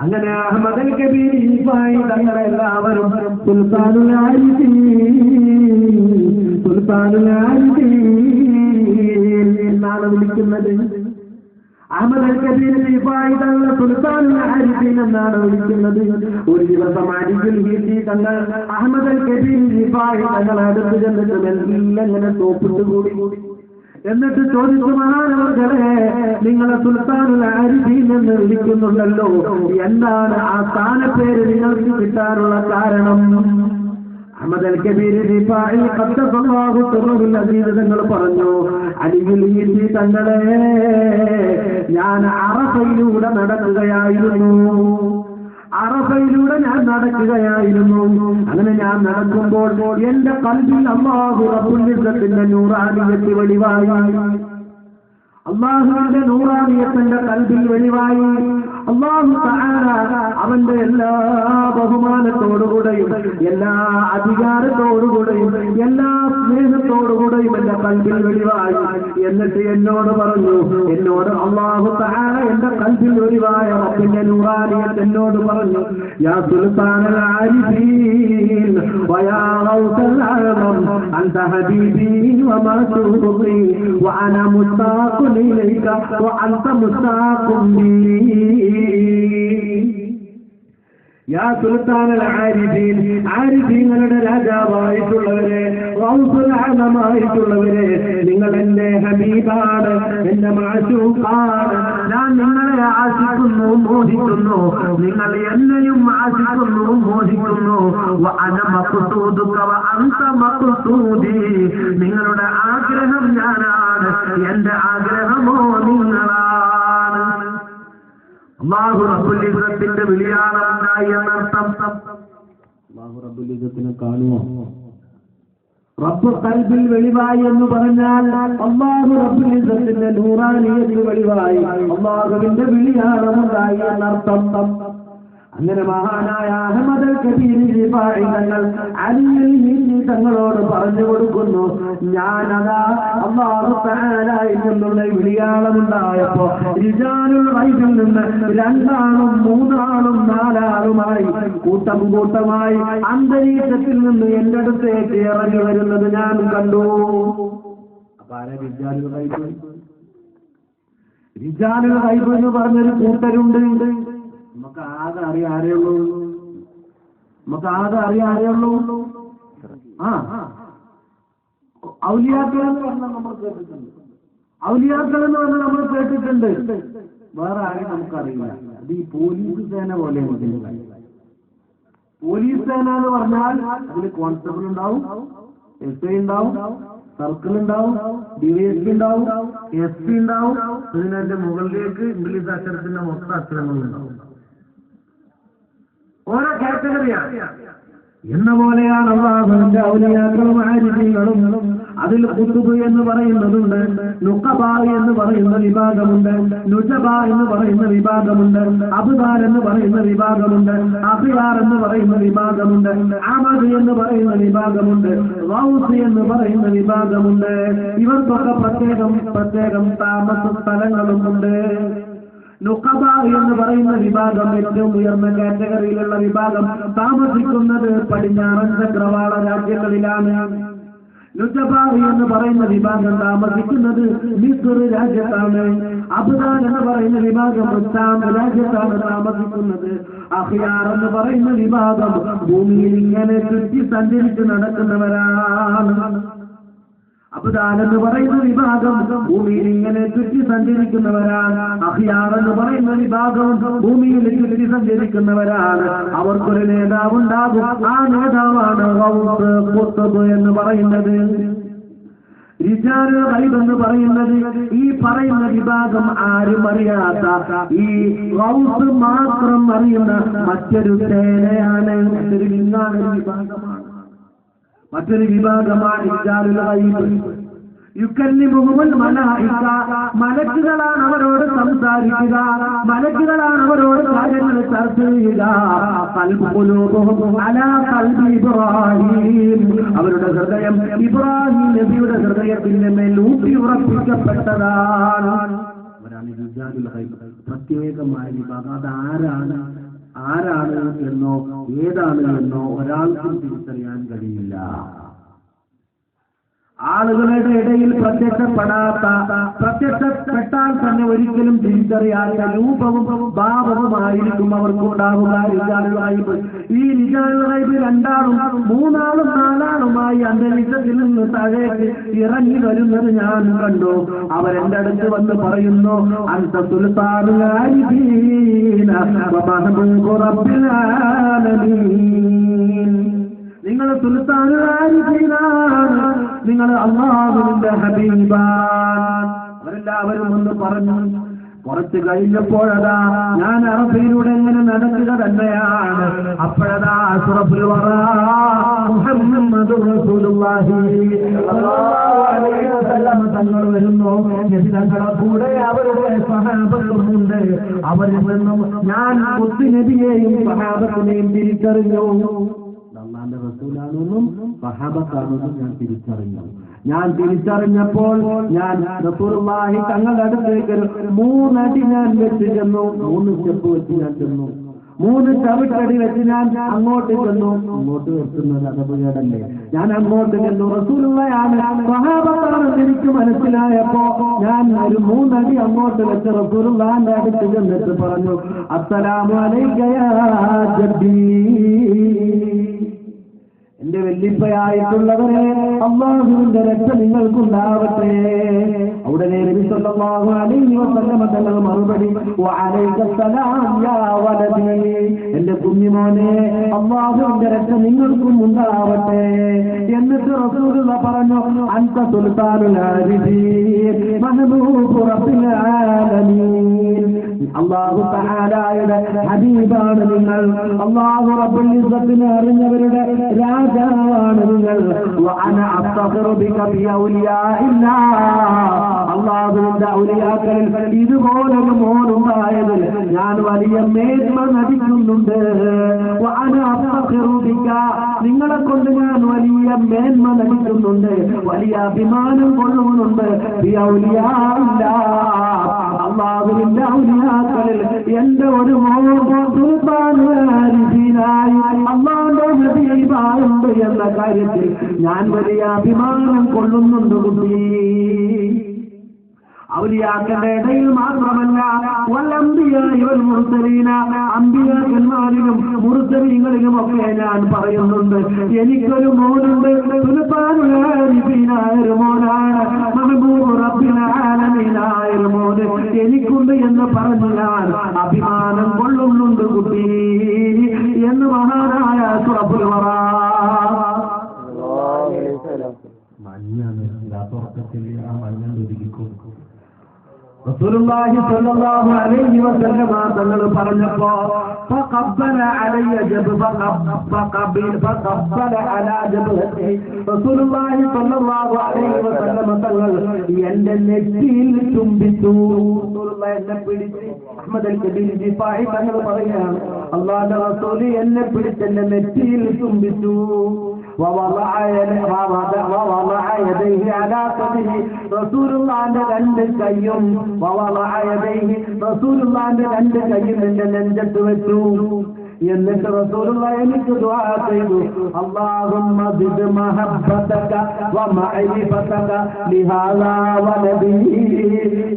അങ്ങനെ അഹ്മദ് അൽ കബീർ ജിഫാഇ തങ്ങളെ എല്ലാവരും സുൽത്താനുൽ ആരിഫീൻ എന്നാണ് വിളിക്കുന്നത്. അഹ്മദ് അൽ കബീർ റിഫായി തങ്ങൾ സുൽത്താനുൽ ആരിഫീൻ എന്നാണ് വിളിക്കുന്നത്. ഒരു ദിവസം അരികിൽ ഹീറ്റി തങ്ങൾ അഹ്മദ് അൽ കബീർ റിഫായി തങ്ങൾ അടുത്ത് ചെന്നിട്ട് മെല്ലിങ്ങനെ തോപ്പിട്ട് കൂടി. എന്നിട്ട് ചോദിച്ചു, മഹാനവർകളെ, നിങ്ങളെ സുൽത്താനുൽ ആരിഫീൻ എന്ന് വിളിക്കുന്നുണ്ടല്ലോ, എന്താണ് ആ സ്ഥാനപ്പേര് നിങ്ങൾക്ക് കിട്ടാനുള്ള കാരണം? അഹ്മദ് അൽ കബീർ റിഫായി ഖദ്ദസല്ലാഹു സിർറഹുൽ അസീസ് തങ്ങൾ പറഞ്ഞു, അലിയുൽ ഹീറ്റി തങ്ങളെ, ഞാൻ അറഫയിലൂടെ നടക്കുകയായിരുന്നു. അങ്ങനെ ഞാൻ നടക്കുമ്പോൾ എന്റെ കൽബിൽ അല്ലാഹു റബ്ബുൽ ഇസ്സത്തിന്റെ നൂറാനിയത്ത് വെളിവായി. അല്ലാഹുവിന്റെ നൂറാനിയത്തിന്റെ കൽബിൽ വെളിവായി. അല്ലാഹു തആല അവന്റെ എല്ലാ ബഹുമാനത്തോടുകൂടെയും എല്ലാ അധികാരത്തോടുകൂടെയും എല്ലാ സ്നേഹത്തോടുകൂടെയും എന്റെ കൽബിൽ വെളിവായി. എന്നിട്ട് എന്നോട് പറഞ്ഞു, എന്നോട് അല്ലാഹു തആല എന്റെ കൽബിൽ വെളിവായ റബ്ബിന്റെ നൂറാനിയത്ത് എന്നോട് പറഞ്ഞു, യാ സുൽത്താനൽ ആരിഫീൻ വയാ ഗൗസൽ ആലം അൻത ഹബീബി വമഅ്സൂബി വഅന മുസ്താഖുൻ ഇലൈക വഅൻത മുസ്താഖുൻ ബി. യാ സുൽത്താനൽ ആരിഫീൻ, ആരിഫീങ്ങളുടെ രാജാവായിട്ടുള്ളവരെ, ഗൗസുൽ ആലമായിട്ടുള്ളവരെ, നിങ്ങൾ എന്റെ ഹബീബാണ്, എന്റെ മഅ്ശൂഖാണ്. ഞാൻ നിങ്ങളെ ആശിക്കുന്നു, മോഹിക്കുന്നു, നിങ്ങൾ എന്നെയും ആശിക്കുന്നു, മോഹിക്കുന്നു. വഅന മഖ്സൂദുക വഅൻത മഖ്സൂദി, നിങ്ങളുടെ ആഗ്രഹം ഞാനാണ്, എന്റെ ആഗ്രഹമോ നിങ്ങളാണ്. അല്ലാഹു റബ്ബുൽ ഇസ്സത്തിന്റെ വിളിയാണ് ഉണ്ടായി എന്നർത്ഥം. അല്ലാഹു റബ്ബുൽ ഇസ്സത്തിനെ കാണുമോ? റബ്ബ് ഖൽബിൽ വെളിവായി എന്ന് പറഞ്ഞാൽ അല്ലാഹു റബ്ബുൽ ഇസ്സത്തിന്റെ നൂറാനിയത്ത് വെളിവായി, അല്ലാഹുവിന്റെ വിളിയാണ് ഉണ്ടായി എന്നർത്ഥം. അങ്ങനെ മഹാനായ അഹ്മദ് അൽ കബീർ റിഫായി തങ്ങൾ അലിയുൽ ഹീറ്റി തങ്ങളോട് പറഞ്ഞു കൊടുക്കുന്നു, ഞാനതാ അല്ലാഹു തആലയിൽ നിന്നുള്ള വിളിയാളമുണ്ടായപ്പോ റിജാലുൽ ഗൈബിൽ നിന്ന് 2 ആളും 3 ആളും 4 ആളുമായി കൂട്ടം കൂട്ടമായി അന്തരീക്ഷത്തിൽ നിന്ന് എന്റെ അടുത്തേക്ക് ഇറങ്ങി വരുന്നത് ഞാൻ കണ്ടു. അപ്പൊ ആരാ റിജാലുൽ ഗൈബ്? റിജാലുൽ ഗൈബ് എന്ന് പറഞ്ഞൊരു കൂട്ടരുണ്ട്. നമുക്ക് ആകെ അറിയാൻ ആരെയുള്ളൂ? ഔലിയാക്കൾ എന്ന് പറഞ്ഞാൽ നമ്മൾ കേട്ടിട്ടുണ്ട്. ഔലിയാക്കൾ എന്ന് പറഞ്ഞാൽ നമ്മൾ കേട്ടിട്ടുണ്ട്. വേറെ ആരെയും നമുക്കറിയില്ല. അത് ഈ പോലീസ് സേന പോലെയാണ്. പോലീസ് സേന എന്ന് പറഞ്ഞാൽ അതിൽ കോൺസ്റ്റബിൾ ഉണ്ടാവും, എസ് ഐ ഉണ്ടാവും, സർക്കിൾ ഉണ്ടാവും, ഡിവൈഎസ്പി ഉണ്ടാവും, SP ഉണ്ടാവും. ഇതിന്റെ മുകളിലേക്ക് ഇംഗ്ലീഷ് അക്ഷരത്തിന്റെ മൊത്തം അക്ഷരങ്ങളുണ്ടാവും. ഓരോ കാറ്റഗറിയാണ്. എന്ന പോലെയാണ് അല്ലാഹുവിന്റെ ഔലിയാക്കളും ആരിഫീങ്ങളും. അതിൽ ഖുതുബ് എന്ന് പറയുന്നതുണ്ട്, നുഖബ എന്ന് പറയുന്ന വിഭാഗമുണ്ട്, നുജബ എന്ന് പറയുന്ന വിഭാഗമുണ്ട്, അബ്ദാൽ എന്ന് പറയുന്ന വിഭാഗമുണ്ട്, അഖിയാർ എന്ന് പറയുന്ന വിഭാഗമുണ്ട്, അമദ് എന്ന് പറയുന്ന വിഭാഗമുണ്ട്, ഗൗസ് എന്ന് പറയുന്ന വിഭാഗമുണ്ട്. ഇവർക്കൊക്കെ പ്രത്യേകം താമസ സ്ഥലങ്ങളുമുണ്ട്. നുഖബ എന്ന് പറയുന്ന വിഭാഗം ഏറ്റവും ഉയർന്ന കാറ്റഗറിയിലുള്ള വിഭാഗം താമസിക്കുന്നത് പടിഞ്ഞാറൻ ചക്രവാള രാജ്യങ്ങളിലാണ്. നുജബ എന്ന് പറയുന്ന വിഭാഗം താമസിക്കുന്നത് മിസ്ർ രാജ്യത്താണ്. അബ്ദാൽ എന്ന് പറയുന്ന വിഭാഗം ഷാം രാജ്യത്താണ് താമസിക്കുന്നത്. അഖിയാർ എന്ന് പറയുന്ന വിഭാഗം ഭൂമിയിൽ ഇങ്ങനെ ചുറ്റി സഞ്ചരിച്ച് നടക്കുന്നവരാണ്. അബ്ദാൽ എന്ന് പറയുന്ന വിഭാഗം ഭൂമിയിൽ ഇങ്ങനെ ചുറ്റി സഞ്ചരിക്കുന്നവരാണ്. അഖിയാർ എന്ന് പറയുന്ന വിഭാഗവും ഭൂമിയിൽ ചുറ്റി സഞ്ചരിക്കുന്നവരാണ്. അവർക്കൊരു നേതാവുണ്ടാകും. ആ നേതാവാണ് ഗൗസ്, ഖുത്ബ് എന്ന് പറയുന്നത്. റിജാലുൽ ഗൈബ് എന്ന് പറയുന്നത് ഈ പറയുന്ന വിഭാഗം ആരും അറിയാത്ത, ഈ ഗൗസ് മാത്രം അറിയുന്ന മറ്റൊരു സേനയാണ്, മറ്റൊരു വിഭാഗമാണ്. റിജാലുൽ ഗൈബ്. യുക്കല്ലിമുഹുൽ മലായിക, മലക്കുകളാണ് അവരോട് സംസാരിക്കുക, മലക്കുകളാണ് അവരോട് കാര്യങ്ങൾ ചർച്ച ചെയ്യുക. ഖൽബുഹും അലാ ഖൽബി ഇബ്രാഹിം, അവരുടെ ഹൃദയം ഇബ്രാഹിം നബിയുടെ ഹൃദയത്തിന്റെ മേൽ ഊട്ടി ഉറപ്പിക്കപ്പെട്ടതാണ്. അവരാണ് റിജാലുൽ ഗൈബ്. പ്രത്യേകമായ വിഭാഗം. അത് ആരാണ് എന്നോ ഏതാണ് എന്നോ ഒരാൾക്കും തിരിച്ചറിയാൻ കഴിയില്ല. ആളുകളുടെ ഇടയിൽ പ്രത്യക്ഷപ്പെട്ടാൽ തന്നെ ഒരിക്കലും തിരിച്ചറിയാത്ത രൂപവും ഭാവവുമായിരിക്കും അവർക്കുണ്ടാവുക റിജാലുൽ ഗൈബ്. ഈ റിജാലുൽ ഗൈബ് 2 ആളും 3 ആളും 4 ആളുമായി അന്തരീക്ഷത്തിൽ നിന്ന് താഴേക്ക് ഇറങ്ങി വരുന്നത് ഞാൻ കണ്ടു. അവരെന്റെ അടുത്ത് വന്ന് പറയുന്നു, അൻത സുൽത്താനുൽ ആരിഫീന വ മഹബൂബു റബ്ബിൽ ആലമീൻ. നിങ്ങൾ സുൽത്താനുൽ ആരിഫീനാണ്, നിങ്ങൾ അല്ലാഹുവിന്റെ ഹബീബാണ്. അവരെല്ലാവരും ഒന്ന് പറഞ്ഞു. കുറച്ച് കഴിഞ്ഞപ്പോഴതാ ഞാൻ അറബിയിലൂടെ എങ്ങനെ നടക്കുക തന്നെയാണ്. അപ്പോഴതാ അഷ്റഫുൽ വറാ മുഹമ്മദുർ റസൂലുള്ളാഹി സ്വല്ലല്ലാഹു അലൈഹി വസല്ലം തങ്ങൾ വരുന്നു. നബിതങ്ങളുടെ കൂടെ അവരുടെ സ്വഹാബത്തുമുണ്ട്. അവരിൽ നിന്നും ഞാൻ മുത്തുനബിയെയും സ്വഹാബത്തിനെയും തിരിച്ചറിഞ്ഞു. അല്ലാഹുവിന്റെ റസൂലാണെന്നും സ്വഹാബത്താണെന്നും ഞാൻ തിരിച്ചറിഞ്ഞു. ഞാൻ തിരിച്ചറിഞ്ഞപ്പോൾ ഞാൻ റസൂലുള്ളാഹി തങ്ങളുടെ അടുത്തേക്ക് 3 അടി ഞാൻ വെച്ച് ചെന്നു. 3 സ്റ്റെപ്പ് വെച്ച് ഞാൻ ചെന്നു. 3 ചവിട്ടടി വെച്ച് ഞാൻ അങ്ങോട്ട് ചെന്നു. അങ്ങോട്ട് വെക്കുന്നത് അതപകടല്ലേ. ഞാൻ അങ്ങോട്ട് ചെന്നു. റസൂലുള്ളാഹിയാണ് സ്വഹാബത്താണെന്ന് എനിക്ക് മനസ്സിലായപ്പോ ഞാൻ ഒരു 3 അടി അങ്ങോട്ട് വെച്ച് റസൂലുള്ളാഹിന്റെ അടുത്ത് ചെന്നിട്ട് പറഞ്ഞു, അസ്സലാമു അലൈക യാ ജദ്ദീ. എന്റെ വെല്ലിപ്പയായിട്ടുള്ളവരെ, അല്ലാഹുവിന്റെ രക്ഷ നിങ്ങൾക്കുണ്ടാവട്ടെ. ഉടനെ നബി സല്ലല്ലാഹു അലൈഹി വസല്ലം തങ്ങൾ മറുപടി, വഅലൈക്കസ്സലാം യാ വലദി. എന്റെ കുഞ്ഞുമോനെ, അല്ലാഹുവിന്റെ രക്ഷ നിങ്ങൾക്കും ഉണ്ടാവട്ടെ. എന്നിട്ട് റസൂലുള്ളാഹി പറഞ്ഞു, അൻത സുൽത്താനുൽ ആരിഫീൻ മഹബൂബു റബ്ബിൽ ആലമീൻ. അല്ലാഹു തആലയുടെ ഹബീബാണ് നിങ്ങൾ. അല്ലാഹു റബ്ബുൽ ഇസ്സത്തിനെ അറിഞ്ഞവരുടെ രാജാവാണ് നിങ്ങൾ. വഅന അസ്തഗ്ഫിറു ബിക ബി ഔലിയാഇല്ലാഹ്. അല്ലാഹുവിന്റെ ഔലിയാക്കളിൽ ഇതുപോലൊരു മോനുണ്ടായതിൽ ഞാൻ വലിയ മേന്മ നടിക്കുന്നുണ്ട്. വഅന അസ്തഗ്ഫിറു ബിക, നിങ്ങളെ കൊണ്ട് ഞാൻ വലിയ മേന്മ നടിക്കുന്നുണ്ട്, വലിയ അഭിമാനം കൊള്ളുന്നുണ്ട്. ബി ഔലിയാഇല്ലാഹ്, അല്ലാഹുവിന്റെ ഔലിയാക്കളിൽ എന്റെ ഒരു മോൻ സുൽത്താനുൽ ആരിഫീനായി അല്ലാഹുവിന്റെ ഹബീബായുണ്ട് എന്ന കാര്യത്തിൽ ഞാൻ വലിയ അഭിമാനം കൊള്ളുന്നുണ്ട് കുട്ടി. ഔലിയാക്കളുടെ ഇടയിൽ മാത്രമല്ല, അമ്പിയാക്കന്മാരിലും മുർസലീങ്ങളിലും ഒക്കെ ഞാൻ പറയുന്നുണ്ട്, എനിക്കൊരു മോനുണ്ട്, സുൽത്താനുൽ ആരിഫീനായ ഒരു മോനാണ്, മഹബൂബ് റബ്ബിൽ ആലമീനായ ഒരു മോന് എനിക്കുണ്ട് എന്ന് പറഞ്ഞു ഞാൻ അഭിമാനം കൊള്ളുന്നുണ്ട് കുട്ടി എന്ന് മഹാനായ അഷ്റഫുൽ വറാ. മഞ്ഞാണ് തുറക്കത്തിൽ ആ മഞ്ഞൾ ഒതുക്കിക്കും. റസൂലുള്ളാഹി സ്വല്ലല്ലാഹു അലൈഹി വസല്ലം തങ്ങൾ പറഞ്ഞപ്പോ ഫഖബ്ബല അലയ്യ ഫഖബ്ബല അലാ ജബ്ഹതി. റസൂലുള്ളാഹി സ്വല്ലല്ലാഹു അലൈഹി വസല്ലം തങ്ങൾ എന്റെ നെറ്റിയിൽ ചുംബിച്ചു. റസൂലുള്ളാഹി എന്നെ പിടിച്ച്, അഹ്മദ് അൽ കബീർ ദിഫാഇ തങ്ങൾ പറയുകയാണ്, അല്ലാഹുവിന്റെ റസൂൽ എന്നെ പിടിച്ച് എന്റെ നെറ്റിയിൽ ചുംബിച്ചു. റസൂലുള്ളാഹിന്റെ 2 കൈയും റസൂലുള്ളാഹിന്റെ 2 കൈയും എന്റെ നെഞ്ചത്ത് വെച്ചു. എന്നിട്ട് റസൂലുള്ളാഹി എനിക്ക് ദുആ ചെയ്തു, അല്ലാഹുമ്മ സിദ് മഹബ്ബതക വ മഅരിഫതക ലിഹാദാ വലദി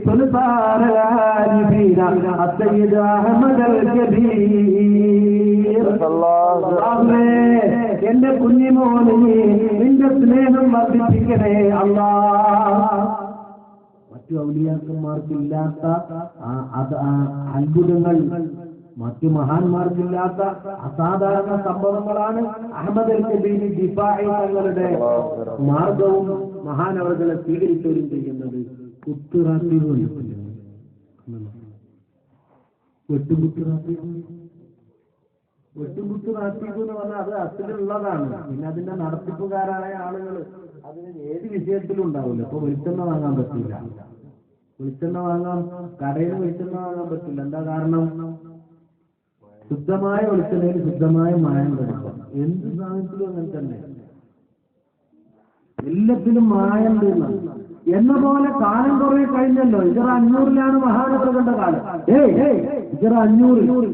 സുൽത്താനുൽ ആരിഫീന അസ്സയ്യിദ് അഹ്മദ് അൽ കബീർ. അല്ലാഹുവേ, എന്റെ കുഞ്ഞിമോനെ നിന്റെ സ്നേഹം വർദ്ധിപ്പിക്കണേ അല്ലാഹ്. മറ്റു ഔലിയാക്കന്മാർക്കില്ലാത്ത അത്ഭുതങ്ങൾ, മറ്റു മഹാന്മാർക്കില്ലാത്ത അസാധാരണ സംഭവങ്ങളാണ് അഹ്മദ് അൽ കബീർ ദിഫാഇ തങ്ങളുടെ മാർഗവും മഹാനവറുകളെ സ്വീകരിക്കുകയും ചെയ്യുന്നത്. വെട്ടുകുത്ത് നാട്ടിക്കു എന്ന് പറഞ്ഞാൽ അത് അസിലുള്ളതാണ്. പിന്നെ അതിന്റെ നടത്തിപ്പുകാരായ ആളുകൾ അതിന് ഏത് വിഷയത്തിലും ഉണ്ടാവില്ല. ഇപ്പൊ വെളിച്ചെണ്ണ വാങ്ങാൻ പറ്റില്ല, വെളിച്ചെണ്ണ വാങ്ങാൻ കടയിൽ വെളിച്ചെണ്ണ വാങ്ങാൻ പറ്റില്ല. എന്താ കാരണം? ശുദ്ധമായ വെളിച്ചെണ്ണയിൽ ശുദ്ധമായ മായം കൊടുക്കണം. എന്ത് സാധനത്തിലും അങ്ങനെ തന്നെ, എല്ലാത്തിലും മായം തീർന്നു എന്ന പോലെ. കാലം കുറെ കഴിഞ്ഞല്ലോ. ഇതറ 500-ലാണ് മഹാനവറുകളുടെ കാലം. ഇതറ 500.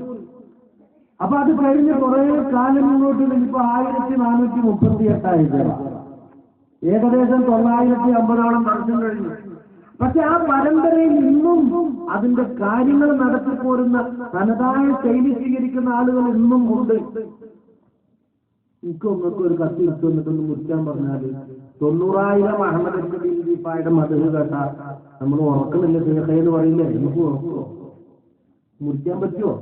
അപ്പൊ അത് കഴിഞ്ഞ് കുറെ കാലം മുന്നോട്ട് ഇപ്പൊ 1438 ഏകദേശം 950 വർഷം കഴിഞ്ഞു. പക്ഷെ ആ പരമ്പരയിൽ ഇന്നും അതിന്റെ കാര്യങ്ങൾ നടത്തിപ്പോരുന്ന തനതായ ശൈലി സ്വീകരിക്കുന്ന ആളുകൾ ഇന്നും ഉണ്ട്. എനിക്കൊന്നൊക്കെ ഒരു കത്തി ഇട്ട് വന്നിട്ടൊന്ന് മുറിക്കാൻ പറഞ്ഞാല് 90,000 അഹമ്മദ് ഖദീഫയുടെ മദഹ് കേട്ടാ നമ്മൾ ഉറക്കുന്നില്ല എന്ന് പറയില്ലേ, നമുക്ക് ഉറക്കുമോ? മുറിക്കാൻ പറ്റുമോ?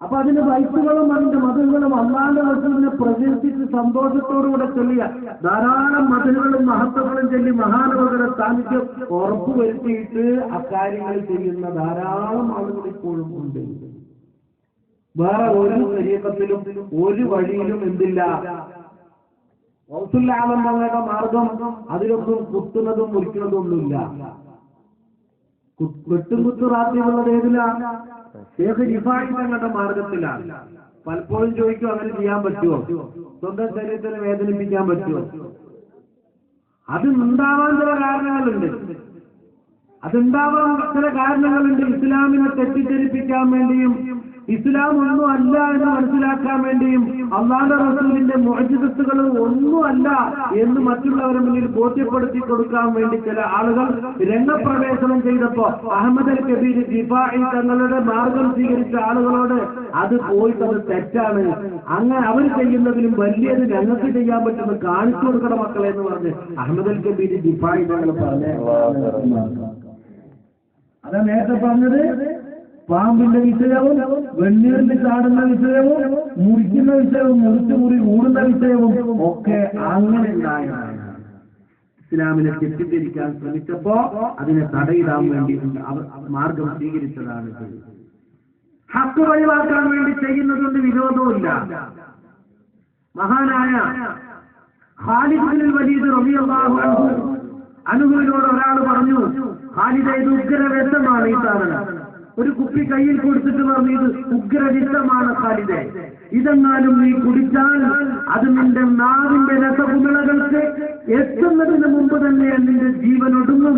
അപ്പൊ അതിന്റെ വൈസുകളും അതിന്റെ മതങ്ങളും അള്ളാന്റെ റസൂലിനെ പ്രചരിപ്പിച്ച് സന്തോഷത്തോടുകൂടെ ചൊല്ലിയ ധാരാളം മതങ്ങളും മഹത്വങ്ങളും ചൊല്ലി മഹാനവകളുടെ സാന്നിധ്യം ഉറപ്പുവരുത്തിയിട്ട് അക്കാര്യങ്ങൾ ചെയ്യുന്ന ധാരാളം ആളുകൾ ഇപ്പോഴും ഉണ്ട്. വേറെ ഒരു ശരീരത്തിലും ഒരു വഴിയിലും എന്തില്ല, ഔസുല്ലാമങ്ങളുടെ മാർഗം അതിലൊന്നും കുത്തുന്നതും മുറിക്കുന്നതും ഒന്നുമില്ല. വെട്ടും കുത്തുറാത്തിയുള്ളത് ഏതിലാണ്? ഷേഖ് റിഫാഈ തങ്ങളുടെ മാർഗത്തിലാണ്. പലപ്പോഴും ചോദിക്കും, അങ്ങനെ ചെയ്യാൻ പറ്റുമോ? സ്വന്തം ശരീരത്തിനെ വേദനിപ്പിക്കാൻ പറ്റുമോ? അത് ഉണ്ടാവാൻ ചില കാരണങ്ങളുണ്ട്. അതുണ്ടാവാൻ ചില കാരണങ്ങളുണ്ട്. ഇസ്ലാമിനെ തെറ്റിദ്ധരിപ്പിക്കാൻ വേണ്ടിയും ഇസ്ലാം ഒന്നും അല്ല എന്ന് മനസ്സിലാക്കാൻ വേണ്ടിയും അള്ളാഹുവിന്റെ റസൂലിന്റെ മുഅ്ജിസത്തുകൾ ഒന്നുമല്ല എന്ന് മറ്റുള്ളവരുടെ മുന്നിൽ ബോധ്യപ്പെടുത്തി കൊടുക്കാൻ വേണ്ടി ചില ആളുകൾ രംഗപ്രവേശനം ചെയ്തപ്പോ അഹമ്മദ് അൽ കബീർ റിഫാഈ തങ്ങളുടെ മാർഗം സ്വീകരിച്ച ആളുകളോട് അത് പോയിട്ടത് തെറ്റാണ്, അങ്ങനെ അവർ ചെയ്യുന്നതിലും വലിയത് ഞങ്ങൾക്ക് ചെയ്യാൻ പറ്റുമെന്ന് കാണിച്ചു കൊടുക്കണം മക്കളെ എന്ന് പറഞ്ഞ് അഹമ്മദ് അൽ കബീർ റിഫാഈ തങ്ങൾ പറഞ്ഞ അതാ നേരത്തെ പറഞ്ഞത്. പാമ്പിന്റെ വിഷയവും വെണ്ണീറിൽ ചാടുന്ന വിഷയവും മുറിക്കുന്ന വിഷയവും മുറിച്ചു മുറി കൂടുന്ന വിഷയവും ഒക്കെ അങ്ങനെ ഉണ്ടായതാണ്. ഇസ്ലാമിനെ തെറ്റിദ്ധരിക്കാൻ ശ്രമിച്ചപ്പോ അതിനെ തടയിടാൻ വേണ്ടി അവർ മാർഗം സ്വീകരിച്ചതാണ്. ഹക്ക് ഒഴിവാക്കാൻ വേണ്ടി ചെയ്യുന്നതുകൊണ്ട് വിരോധവുമില്ല. മഹാനായ ഖാലിദ് ഇബ്നുൽ വലീദ് റളിയല്ലാഹു അൻഹു അനുഹുവിനോട് ഒരാൾ പറഞ്ഞു, ഖാലിദേ, ഇത് ഉഗ്രവിഷമാണ് ഈ സാധനം. ഒരു കുപ്പി കയ്യിൽ കൊടുത്തിട്ട് പറഞ്ഞു, ഇത് ഉഗ്രവിഷമാണ് ഖാലിദേ, ഇതെങ്ങാനും നീ കുടിച്ചാൽ അത് നിന്റെ നാവിന്റെ രസകുമിളകൾക്ക് എത്തുന്നതിന് മുമ്പ് തന്നെ നിന്റെ ജീവൻ ഒടുങ്ങും.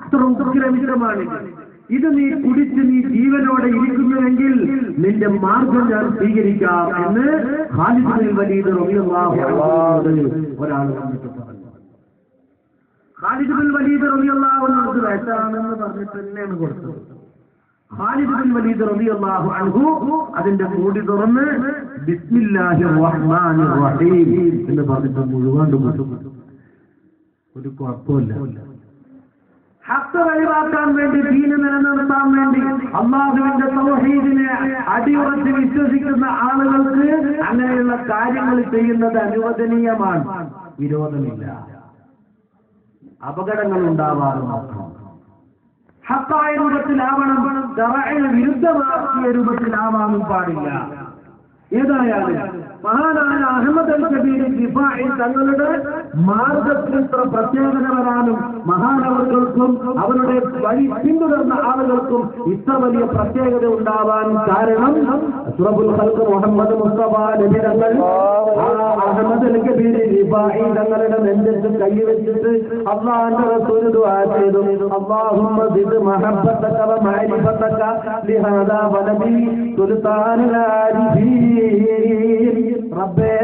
അത്ര ഉഗ്രവിഷമാണ് ഇത്. നീ കുടിച്ച് നീ ജീവനോടെ ഇരിക്കുന്നുവെങ്കിൽ നിന്റെ മാർഗം ഞാൻ സ്വീകരിക്കാം എന്ന് ഖാലിദ് ഇബ്നുൽ വലീദ് റളിയല്ലാഹു അൻഹു ഒരാൾ വന്നിട്ട് പറഞ്ഞു. ഖാലിദ് ഇബ്നുൽ വലീദ് റളിയല്ലാഹു അൻഹു വേഷാണെന്ന് പറഞ്ഞിട്ട് തന്നെയാണ് കൊടുത്തത്. ഖാലിദ് ഇബ്നുൽ വലീദ് റളിയല്ലാഹു അൻഹു അതിന്റെ മൂടി തുറന്ന് ബിസ്മില്ലാഹിർ റഹ്മാനിർ റഹീം എന്ന് പറഞ്ഞിട്ട് മുഴുവൻ ഒരു കുഴപ്പമില്ല. ഹക്ക് ഒഴിവാക്കാൻ വേണ്ടി, ദീന് നിലനിർത്താൻ വേണ്ടി അല്ലാഹുവിന്റെ തൗഹീദിനെ അടിയുറച്ച് വിശ്വസിക്കുന്ന ആളുകൾക്ക് അങ്ങനെയുള്ള കാര്യങ്ങൾ ചെയ്യുന്നത് അനുവദനീയമാണ്, വിരോധമില്ല. അപകടങ്ങൾ ഉണ്ടാവാതെ നോക്കണം. ഹക്കായ രൂപത്തിലാവണം, ശറഅന് വിരുദ്ധമാക്കിയ രൂപത്തിലാവാനും പാടില്ല. ഏതായാലും മഹാനായ അഹമ്മദ് അൽ കബീർ റിഫാഈ തങ്ങളുടെ മാർഗത്തിൽ ഇത്ര പ്രത്യേകത വരാനും മഹാനവർകൾക്കും അവരുടെ വഴി പിന്തുടർന്ന ആളുകൾക്കും ഇത്ര വലിയ പ്രത്യേകത ഉണ്ടാവാൻ കാരണം അഷ്റഫുൽ ഖൽഖ് മുഹമ്മദ് മുസ്തഫ നബി തങ്ങൾ അഹമ്മദ് അൽ കബീർ റിഫാഈ തങ്ങളുടെ നെഞ്ചത്ത് കൈവച്ചിട്ട് അല്ലാഹുവിന്റെ റസൂൽ ദുആ ചെയ്തു, അല്ലാഹുമ്മ സിദ് മഹബ്ബതക വ മഅരിഫതക ലിഹാദാ വനബി സുൽത്താനുൽ ആരിഫീൻ. റബ്ബേ,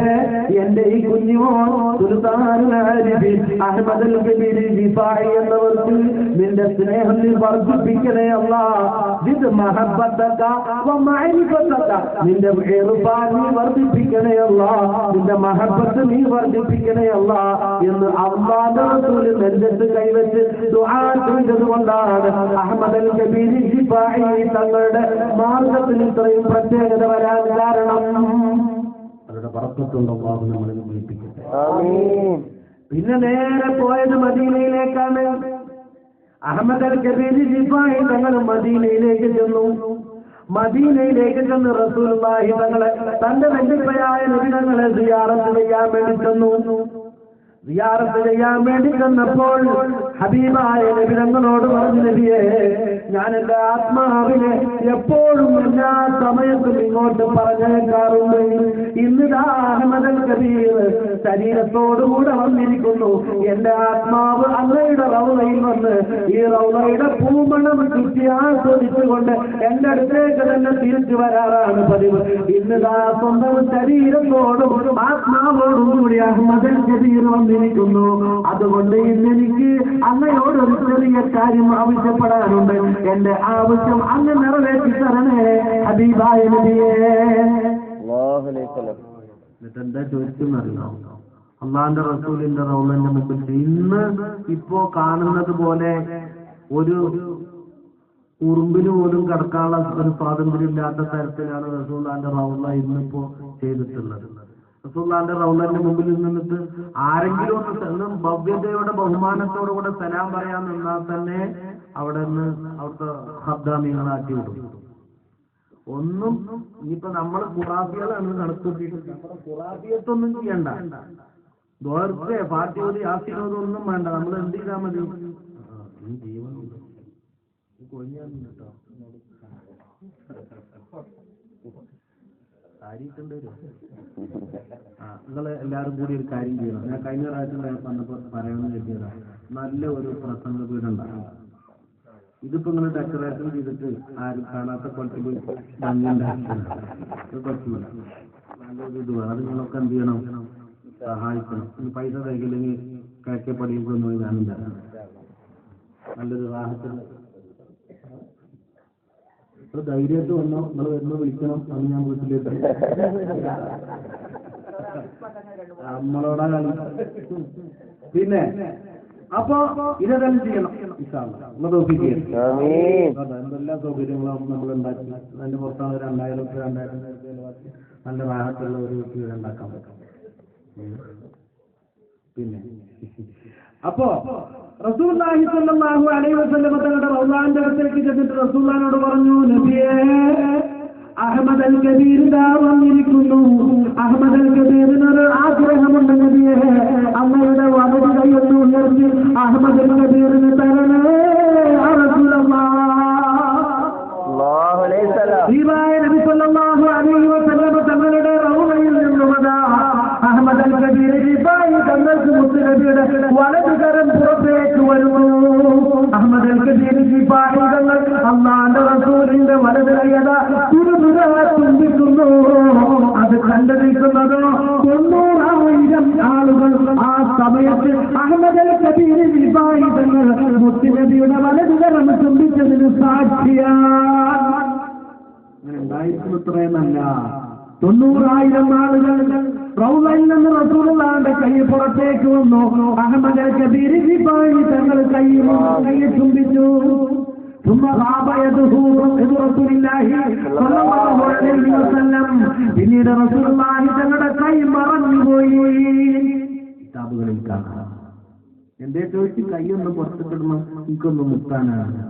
എന്റെ ഈ കുഞ്ഞുമോൻ സുൽത്താനുൽ ആരിഫീൻ അഹ്മദ് അൽ കബീർ റിഫാഈ എന്നവർക്ക് നിന്റെ സ്നേഹം നീ വർദ്ധിപ്പിക്കണേ അല്ലാഹ്. സിദ് മഹബ്ബതക വ മഅരിഫതക, നിന്റെ ഇർഫാൻ നീ വർദ്ധിപ്പിക്കണേ അല്ലാഹ്, നിന്റെ മഹബ്ബത്ത് നീ വർദ്ധിപ്പിക്കണേ അല്ലാഹ് എന്ന് അല്ലാഹുവിന്റെ റസൂൽ നെഞ്ചത്ത് കൈവച്ച് ദുആ ചെയ്തതുകൊണ്ടാണ് അഹ്മദ് അൽ കബീർ റിഫാഈ തങ്ങളുടെ മാർഗത്തിൽ ഇത്രയും പ്രത്യേകത വരാൻ കാരണം. അവരുടെ ബറക്കത്തുള്ള അല്ലാഹു നമ്മളെ വിളിപ്പിക്കട്ടെ. ആമീൻ. പിന്നെ നേരെ പോയത് മദീനയിലേക്കാണ്. അഹമ്മദ് അൽ കബീർ റിഫാഈ തങ്ങൾ മദീനയിലേക്ക് ചെന്നു. മദീനയിലേക്ക് ചെന്ന് റസൂലുള്ളാഹി തങ്ങളെ തന്റെ വല്യപ്പയായ നബി തങ്ങളെ സിയാറത്ത് ചെയ്യാൻ വേണ്ടി ചെന്നു. സിയാറത്ത് ചെയ്യാൻ വേണ്ടി ചെന്നപ്പോൾ ഹബീബായ നബി തങ്ങളോട് പറഞ്ഞു, നബിയെ, ഞാൻ എന്റെ ആത്മാവിനെ എപ്പോഴും എല്ലാ സമയത്തും ഇങ്ങോട്ട് പറഞ്ഞേക്കാറുണ്ട്. ഇന്നിതാ അഹ്മദ് അൽ കബീർ ശരീരത്തോടുകൂടെ വന്നിരിക്കുന്നു. എന്റെ ആത്മാവ് അങ്ങയുടെ റൗളയിൽ വന്ന് ഈ റൗളയുടെ പൂമണം ചുറ്റി ആസ്വദിച്ചുകൊണ്ട് എന്റെ അടുത്തേക്ക് തന്നെ തിരിച്ചു വരാറാണ് പതിവ്. ഇന്നിതാ സ്വന്തം ശരീരത്തോടും ആത്മാവ് അള്ളാഹോടുകൂടി അഹ്മദൽ കബീർ വന്നിരിക്കുന്നു. അതുകൊണ്ട് ഇന്നെനിക്ക് അങ്ങയോടൊരു ചെറിയ കാര്യം ആവശ്യപ്പെടാനുണ്ട്. എന്റെ ആവശ്യം അങ്ങ് നിറവേറ്റി തരണേ ഹബീബായ നബിയേ. എന്നിട്ട് എന്താ ചോദിച്ചെന്നറിയാം? അള്ളാന്റെ റസൂലിന്റെ റൗളന്റെ മുമ്പിൽ ഇന്ന് ഇപ്പോ കാണുന്നത് പോലെ ഒരു ഉറുമ്പിന് പോലും കടക്കാനുള്ള ഒരു സ്വാതന്ത്ര്യം ഇല്ലാത്ത തരത്തിലാണ് റസൂലുള്ളാഹിന്റെ റൗള ഇന്നിപ്പോ ചെയ്തിട്ടുള്ളത്. റസൂലുള്ളാഹിന്റെ റൗളന്റെ മുമ്പിൽ നിന്നിട്ട് ആരെങ്കിലും ഒന്ന് ഭവ്യതയോടെ ബഹുമാനത്തോടു കൂടെ സലാം പറയാൻ നിന്നാൽ തന്നെ അവിടെ നിന്ന് അവിടുത്തെ ഹബ്ദാമികളാക്കി വിടും. ഒന്നും ഇനിയിപ്പോ നമ്മൾ ഖുറാഫികളാണ് നടത്തിയിട്ട് നമ്മുടെ ഖുറാഫിയത്തൊന്നും ചെയ്യണ്ട. ദോർക്കെ ഫാത്തിഹോദി ആസിനോദൊന്നും വേണ്ട. നമ്മൾ എന്ത് ചെയ്താൽ മതി? നിങ്ങള് എല്ലാവരും കൂടി ഒരു കാര്യം ചെയ്യണം. ഞാൻ കഴിഞ്ഞ പ്രാവശ്യം വന്നപ്പോ പറയാമെന്ന് കരുതിയതാണ്. നല്ല ഒരു പ്രസംഗ പീഠം ഉണ്ടാകും. ഇതിപ്പോ നിങ്ങൾ ഡെക്കറേഷൻ ചെയ്തിട്ട് ആരും കാണാത്ത കൊലത്തിൽ പറ്റില്ല. നല്ലൊരു ഇത് വേണം. അത് നിങ്ങളൊക്കെ എന്ത് ചെയ്യണം? സഹായിക്കണം. പൈസ കൈകില്ലെങ്കിൽ കിഴക്കെ പടിയുമ്പോഴൊന്നും ഞാനും തരാം. നല്ലൊരു റാഹത്തിന് ധൈര്യമായിട്ട് വന്നോ. നിങ്ങൾ വരുന്ന വിളിക്കണം. അത് ഞാൻ വീട്ടിലേക്ക് നമ്മളോടാ കളി. പിന്നെ അപ്പൊ ഇതെല്ലാം ചെയ്യണം. എന്തെല്ലാം സൗകര്യങ്ങളും നമ്മൾ ഉണ്ടാക്കി അതിന്റെ പുറത്താണ് 2000 നല്ല റാഹത്തുള്ള ഒരു വീട് ഉണ്ടാക്കാൻ പറ്റും. പിന്നെ അപ്പോ റസൂലുള്ളാഹി സ്വല്ലല്ലാഹു അലൈഹി വസല്ലം തങ്ങളുടെ റൗളാന്റെ അടുത്തേക്ക് ചെന്നിട്ട് റസൂലുള്ളാഹിനോട് പറഞ്ഞു, നബിയേ, അഹ്മദ് അൽ കബീർ ദാ വന്നിരിക്കുന്നു. അഹ്മദ് അൽ കബീറിനൊരു ആഗ്രഹമുണ്ട് നബിയേ. അങ്ങയുടെ വലതു കൈയൊന്ന് ഉയർത്തി അഹ്മദ് അൽ കബീറിന് തരണേ യാ റസൂലല്ലാഹ്. നബി സ്വല്ലല്ലാഹു അലൈഹി വസല്ലം തങ്ങളുടെ റൗളയിൽ നിന്നുമതാ അഹ്മദ് അൽ കബീർ തങ്ങൾക്ക് മുത്തുനബിയുടെ വലതു കരം പുറത്തേക്ക് വരുന്നു. അഹ്മദ് അൽ കബീർ തങ്ങൾ അല്ലാഹുവിന്റെ റസൂലിന്റെ വലതു കൈയത തുറന്നുകൊണ്ടിരിക്കുന്നു. അത് കണ്ടിരിക്കുന്നതോ 90,000 ആളുകൾ. ആ സമയത്ത് അഹ്മദ് അൽ കബീർ തങ്ങൾ മുത്തുനബിയുടെ വലതു കരം ചുംബിച്ചതിന് സാക്ഷിയാണ്. അങ്ങനെ ഉണ്ടായിരിക്കുന്നത്രയെന്നല്ല, 90,000 ആളുകൾ റൗളയിൽ നിന്ന് റസൂലുള്ളാഹിന്റെ കൈ പുറത്തേക്ക് വന്നു. അഹ്മദ് അൽ കബീർ തങ്ങൾ കൈ ചുംബിച്ചു. പിന്നീട് റസൂലുള്ളാഹി തങ്ങളുടെ കൈ മറന്നുപോയി. കിതാബുകളിൽ കാണാം. എന്തേ ചോദിച്ചു? കൈയൊന്ന് പുറത്തിട്ടിടണം, എനിക്കൊന്ന് മുത്താനാണ്.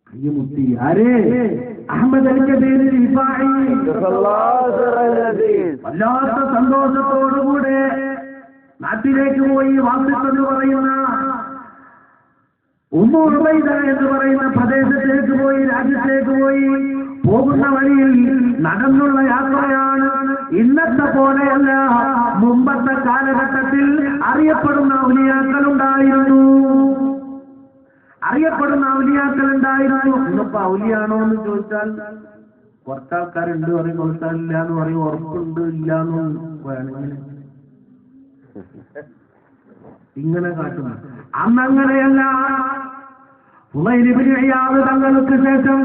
കൈ മുത്തി. ആരേ? അഹ്മദ് അൽ കബീർ വല്ലാത്ത സന്തോഷത്തോടുകൂടെ നാട്ടിലേക്ക് പോയി. വാസിഫ് എന്ന് പറയുന്ന ഉമ്മു ഉബൈദ എന്ന് പറയുന്ന പ്രദേശത്തേക്ക് പോയി, രാജ്യത്തേക്ക് പോയി. പോകുന്ന വഴിയിൽ നടന്നുള്ള യാത്രയാണ്. ഇന്നത്തെ പോലെയല്ല. മുമ്പത്തെ കാലഘട്ടത്തിൽ അറിയപ്പെടുന്ന ഔലിയാക്കളുണ്ടായിരുന്നു. ഇന്നിപ്പോ ഔലിയാണോ എന്ന് ചോദിച്ചാൽ കുറച്ചാൾക്കാരുണ്ട് പറയും, കുറച്ചാളില്ല എന്ന് പറയും, ഉറപ്പുണ്ട് ഇല്ല എന്ന് വേണമെങ്കിൽ ഇങ്ങനെ കാട്ടുന്നു. അന്നങ്ങനെയല്ല. ഫുളൈൽ ഇബ്നു ഇയാദ് തങ്ങൾക്ക് ശേഷം,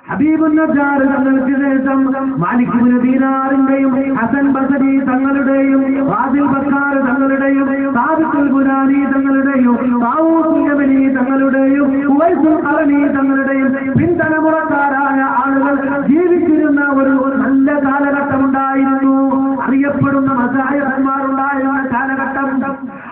ഹബീബുൻ നജ്ജാർ തങ്ങൾക്ക് ശേഷം, മാലിക് ഇബ്നു ദീനാറിന്റെയും ഹസൻ ബസരി തങ്ങളുടെയും വാസിൽ ബക്കാർ തങ്ങളുടെയും സാബിത്തുൽ ബുനാനി തങ്ങളുടെയും താവൂസ് യമനി തങ്ങളുടെയും ഉവൈസുൽ ഖറനി തങ്ങളുടെയും പിൻതലമുറക്കാരായ ആളുകൾ ജീവിച്ചിരുന്ന ഒരു നല്ല കാലഘട്ടമുണ്ടായിരുന്നു. അറിയപ്പെടുന്ന മശായിഖന്മാരുണ്ടായിരുന്ന കാലഘട്ടം.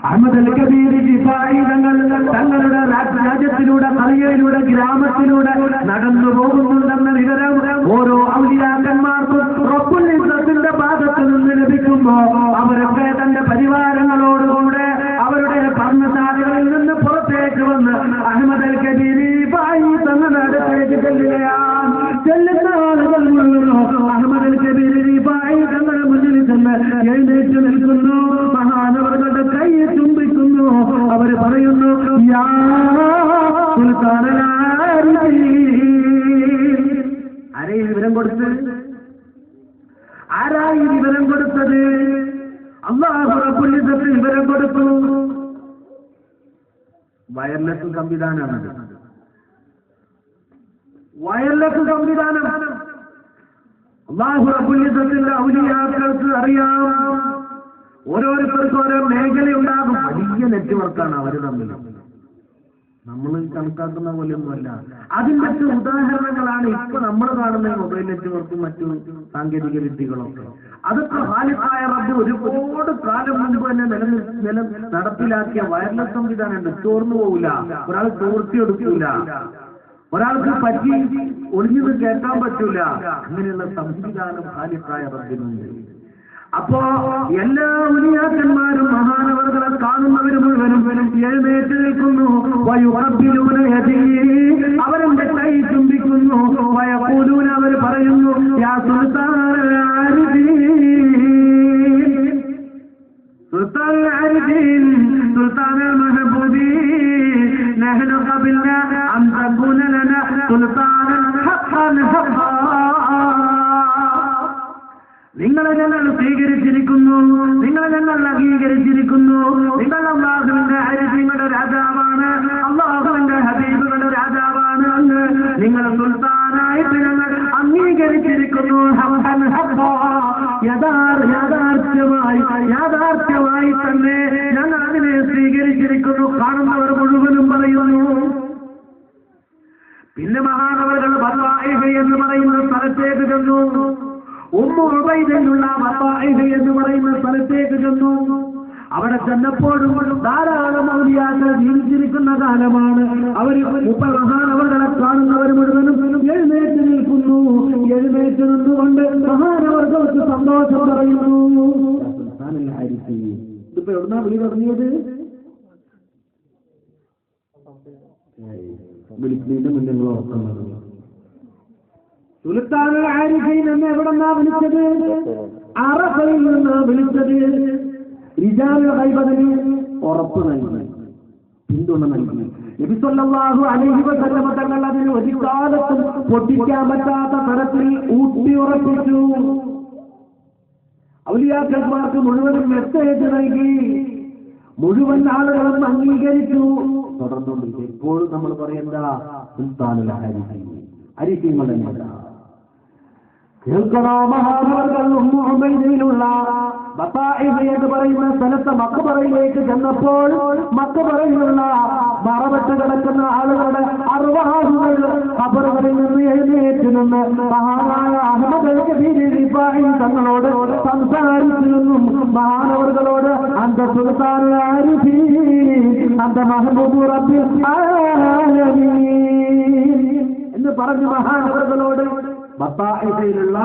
അഹ്മദ് അൽ കബീർ ജിഫായി തങ്ങളുടെ രാജ്യത്തിലൂടെ, ഖറിയയിലൂടെ, ഗ്രാമത്തിലൂടെ നടന്നു പോകുന്നുണ്ടെന്ന വിവരം ഓരോ ഔലിയാക്കന്മാർക്കും റബ്ബുൽ ഇസ്സത്തിന്റെ ഭാഗത്തു നിന്ന് ലഭിക്കുമ്പോ അവരൊക്കെ തന്റെ പരിവാരങ്ങളോടുകൂടെ അവരുടെ പർണശാലകളിൽ നിന്ന് പുറത്തേക്ക് വന്ന് അഹ്മദ് അൽ കബീർ ജിഫായി തങ്ങളുടെ അടുത്തേക്ക് ചെല്ലുന്ന ആളുകൾ അഹ്മദ് അൽ കബീർ ജിഫായി തങ്ങളുടെ മുന്നിൽ ചെന്ന് എഴുന്നേറ്റ് നിൽക്കുന്നു. മഹാനവറുകളുടെ കൈ ചുംബിക്കുന്നു. അവർ പറയുന്നു, യാ സുൽത്താനൽ ആരിഫീൻ. ആരായി വിവരം കൊടുത്തത്? ഇസ്സത്ത് വിവരം കൊടുത്തു. വയർലെസ് സംവിധാനമാണ്. വയർലെസ് സംവിധാനം അല്ലാഹു റബ്ബുൽ ഇസ്സത്തിന്റെ ഔലിയാക്കൾക്ക് അറിയാം. ഓരോരുത്തർക്കും ഓരോ മേഖലയുണ്ടാകും. വലിയ നെറ്റ്വർക്കാണ് അവർ തമ്മിൽ. നമ്മൾ കണക്കാക്കുന്ന പോലെയൊന്നുമല്ല. അതിന്റെ ഉദാഹരണങ്ങളാണ് ഇപ്പൊ നമ്മൾ കാണുന്ന മൊബൈൽ നെറ്റ്വർക്കും മറ്റു സാങ്കേതിക വിദ്യകളൊക്കെ. അതൊക്കെ ഖാലിഖായ റബ്ബ് ഒരുപാട് കാലം മുൻപ് തന്നെ നടപ്പിലാക്കിയ വയർലെസ് സംവിധാനമുണ്ട്. ചോർന്നു പോകില്ല, ഒരാൾ ചോർത്തിയെടുക്കൂല, ഒരാൾക്ക് പറ്റി ഒളിഞ്ഞത് കേൾക്കാൻ പറ്റൂല. അങ്ങനെയുള്ള സംവിധാനം ഖാലിഖായ റബ്ബിനുണ്ട്. അപ്പോ എല്ലാ ഉലിയാക്കന്മാരും മഹാനവറുകളെ കാണുന്നവര് മുഴുവനും എഴുന്നേറ്റ് നിൽക്കുന്നു. അവരെന്റെ കൈ ചുംബിക്കുന്നു. വയഖൂലൂന, അവർ പറയുന്നു, യാ സുൽത്താനൽ ആരിഫീൻ സുൽത്താനൽ മഹബൂബീൻ നഹ്നു ഖബൽനാ അൻ തകൂന ലനാ സുൽത്താനൻ ഹഖ്ഖൻ ഹഖ്ഖാ. നിങ്ങളെ ഞങ്ങൾ സ്വീകരിച്ചിരിക്കുന്നു, നിങ്ങളെ ഞങ്ങൾ അംഗീകരിച്ചിരിക്കുന്നു. നിങ്ങൾ അല്ലാഹുവിന്റെ ആരിഫീങ്ങളുടെ രാജാവാണ്, അല്ലാഹുവിന്റെ ഹബീബുകളുടെ രാജാവാണ്. നിങ്ങൾ സുൽത്താനായിട്ട് ഞങ്ങൾ അംഗീകരിച്ചിരിക്കുന്നു. യാഥാർത്ഥ്യമായി തന്നെ ഞങ്ങൾ അതിനെ സ്വീകരിച്ചിരിക്കുന്നു. കാണുന്നവർ മുഴുവനും പറയുന്നു. പിന്നെ മഹാനവറുകൾ ബത്വാഇഹ് എന്ന് പറയുന്ന സ്ഥലത്തേക്ക് ചെന്നു. ഉമ്മു ഉബൈദയുള്ള ബത്വാഇഹ് എന്ന് പറയുന്ന സ്ഥലത്തേക്ക് ചെന്നു. അവിടെ ചെന്നപ്പോഴും ധാരാളം ഔലിയാക്കൾ ജീവിച്ചിരിക്കുന്ന കാലമാണ്. അവർ മഹാനവറുകളെ കാണുന്നവർ മുഴുവനും എഴുന്നേറ്റ് നിൽക്കുന്നു. എഴുന്നേറ്റ് നിന്നുകൊണ്ട് മഹാനവറുകൾക്ക് സന്തോഷം പറയുന്നു. ഇതിപ്പോ എവിടുന്നാ വിളി പറഞ്ഞത്? വിളിക്കുന്നതിന്റെ മുന്നേ നിങ്ങൾ ഓർക്കുന്നത് സുൽത്താനുൽ ആരിഫീൻ എന്ന് എവിടെന്നാ വിളിച്ചത്? അറഫയിൽ നിന്നാ വിളിച്ചത്. റിജാലുൽ ഗൈബിന് ഉറപ്പ് നൽകി, പിന്തുണ നൽകി. നബി സല്ലല്ലാഹു അലൈഹി വസല്ലം തങ്ങൾ അതിന് ഒരു കാലത്തും പൊട്ടിക്കാൻ പറ്റാത്ത തരത്തിൽ ഊട്ടിയുറപ്പിച്ചു. ഔലിയാക്കന്മാർക്ക് മുഴുവനും മെസ്സേജ് നൽകി. മുഴുവൻ ആളുകളും അംഗീകരിച്ചു. തുടർന്നുകൊണ്ട് എപ്പോഴും നമ്മൾ പറയേണ്ട സുൽത്താനുൽ ആരിഫീൻ, ആരിഫീങ്ങളുടെ നേതാവ്. കേൾക്കണോ മഹാനവറുകൾ ഉമ്മു ഉബൈദയിലുള്ള ബത്വാഇഹ് എന്ന് പറയുന്ന സ്ഥലത്ത് മഖബറയിലേക്ക് ചെന്നപ്പോൾ മഖബറയിലുള്ള മറവിട്ട് കിടക്കുന്ന ആളുകളുടെ അർവാഹുകൾ ഖബറുകളിൽ നിന്ന് എഴുന്നേറ്റ് നിന്ന് മഹാനായ അഹ്മദ് അൽ-കബീർ റിഫാഇ തങ്ങളോട് സംസാരിച്ചിരുന്നു. മഹാനവറുകളോട് അന്ത സുൽത്താനുൽ ആരിഫീൻ അന്ത മഹ്ബൂബു റബ്ബിൽ ആലമീൻ എന്ന് പറഞ്ഞു മഹാനവറുകളോട് ബത്വാഇഹയിലുള്ള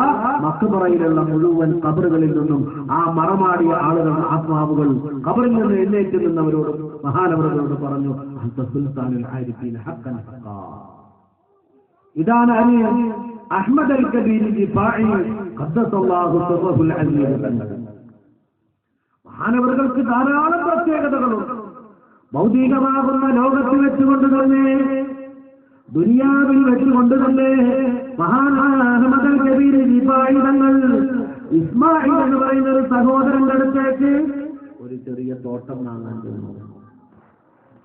മഖബറയിലുള്ള മുഴുവൻ ഖബറുകളിൽ നിന്നും ആ മറമാടിയ ആളുകൾ, ആത്മാവുകൾ ഖബറിൽ നിന്ന് എഴുന്നേറ്റ് നിന്നവരോട് മഹാനവറുകളോട് പറഞ്ഞു, അന്ത സുൽത്താനുൽ ആരിഫീൻ ഹഖ്ഖൻ ഹഖ്ഖാ. ഇതാണ് അനിയൻ അഹ്മദ് അൽ-കബീർ റിഫാഇ ഖദ്ദസല്ലാഹു സിർറഹുൽ അലീം. മഹാനവറുകൾക്ക് ധാരാളം പ്രത്യേകതകളുണ്ട്. ഭൗതികമാകുന്ന ലോകത്ത് വെച്ചുകൊണ്ട് തന്നെ, ദുനിയാവിൽ വെച്ചുകൊണ്ട് തന്നെ മഹാനായ അഹ്മദ് അൽ-കബീർ റിഫാഇ തങ്ങൾ ഇസ്മായിൽ എന്ന് പറയുന്ന ഒരു സഹോദരന്റെ അടുത്തേക്ക് ഒരു ചെറിയ തോട്ടം വാങ്ങാൻ ചെന്നു.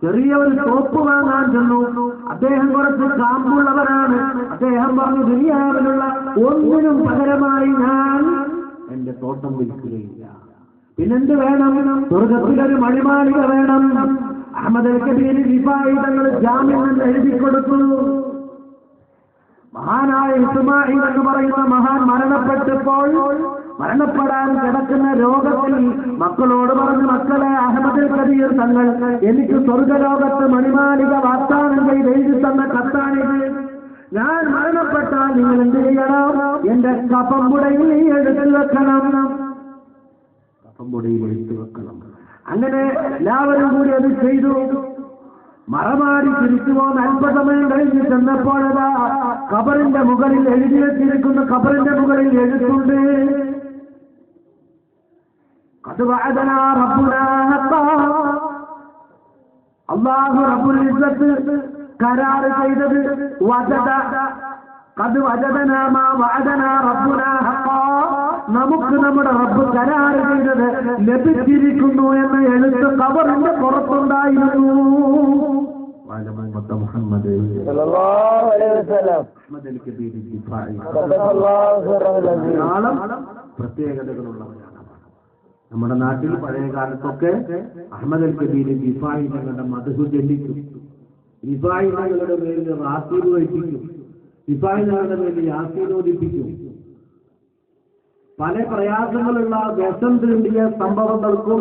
ചെറിയ ഒരു തോപ്പ് വാങ്ങാൻ ചെന്നു. അദ്ദേഹം കുറച്ച് കാമ്പുള്ളവരാണ്. അദ്ദേഹം പറഞ്ഞു, ദുനിയാവിലുള്ള ഒന്നിനും പകരമായി ഞാൻ എന്റെ തോട്ടം വിൽക്കുകയില്ല. പിന്നെന്ത് വേണം? സ്വർഗത്തിലൊരു മണിമാളിക വേണം. അഹ്മദ് അൽ-കബീർ റിഫാഇ തങ്ങൾ ജാമ്യം എഴുതി കൊടുത്തു. മഹാനായ ഇസ്മായിൽ എന്ന് പറയുന്ന മഹാൻ മരണപ്പെട്ടപ്പോൾ മരണപ്പെടാൻ കിടക്കുന്ന രോഗത്തിൽ മക്കളോട് പറഞ്ഞു, മക്കളെ, അഹ്മദ് അൽ-കബീർ തങ്ങൾ എനിക്ക് സ്വർഗലോകത്ത് മണിമാലിക വാഗ്ദാനം ചെയ്ത് എഴുതി തന്ന കത്താണിത്. ഞാൻ മരണപ്പെട്ടാൽ നിങ്ങൾ എന്ത് ചെയ്യണം? എന്റെ കഫംപുടയിൽ എടുത്തു വെക്കണം. കഫംപുടയിൽ എടുത്തു വെക്കണം. അങ്ങനെ എല്ലാവരും കൂടി അത് ചെയ്തു. മറമാടി തിരിച്ചു പോകുന്ന അല്പസമയം കഴിഞ്ഞ് ചെന്നപ്പോഴതാ ഖബറിന്റെ മുകളിൽ എഴുതി വെച്ചിരിക്കുന്ന ഖബറിന്റെ മുകളിൽ എഴുത്തുണ്ട്, അല്ലാഹു റബ്ബുൽ ഇസ്സത്ത് കരാർ ചെയ്തത് വജദ ഖദ് വജദനാ മാ വഅദനാ റബ്ബുനാ ഹഖാ, നമുക്ക് നമ്മുടെ റബ്ബ് കരാർ ചെയ്തത് ലഭിച്ചിരിക്കുന്നു എന്ന എഴുത്ത് ഖബറിന്റെ പുറത്തുണ്ടായിരുന്നു. മുഹമ്മദ് സല്ലല്ലാഹു അലൈഹി വസല്ലം പ്രത്യേകതകളുള്ളവരാണ്. നമ്മുടെ നാട്ടിൽ പഴയ കാലത്തൊക്കെ അഹ്മദ് അൽ കബീർ ദിഫാഇ തങ്ങളുടെ മദ്ഹ് ചൊല്ലിക്കും, ദിഫാഇ തങ്ങളുടെ പേരിൽ റാത്തീബ് കഴിപ്പിക്കും, ദിഫാഇ തങ്ങളുടെ പേരിൽ യാസീൻ ഓതിപ്പിക്കും. പല പ്രയാസങ്ങളുള്ള വിഷം തീണ്ടിയ സംഭവങ്ങൾക്കും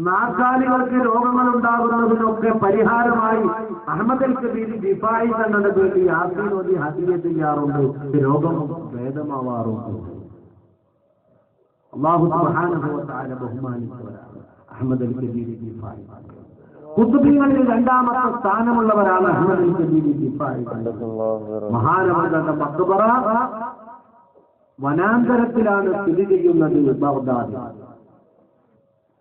നാൽക്കാലികൾക്ക് രോഗങ്ങൾ ഉണ്ടാകുന്നതിനൊക്കെ പരിഹാരമായി അഹ്മദ് അൽ കബീർ ദിഫാഇ തങ്ങളുടെ പേരിൽ യാസീൻ ഓതി ഹദിയ ചെയ്യാറുണ്ട്, രോഗം ഭേദമാവാറുണ്ട്. അല്ലാഹു സുബ്ഹാനഹു വ തആല ബഹുമാനിച്ചവരാണ് അഹ്മദ് അൽ കബീർ ദിഫാഇ. ഖുത്ബികളിൽ രണ്ടാമത്തെ സ്ഥാനമുള്ളവരാണ് അഹ്മദ് അൽ കബീർ ദിഫാഇ. മഹാനവരുടെ മഖ്ബറ വനാന്തരത്തിലാണ് സ്ഥിതി ചെയ്യുന്നത്, ബഗ്ദാദിൽ.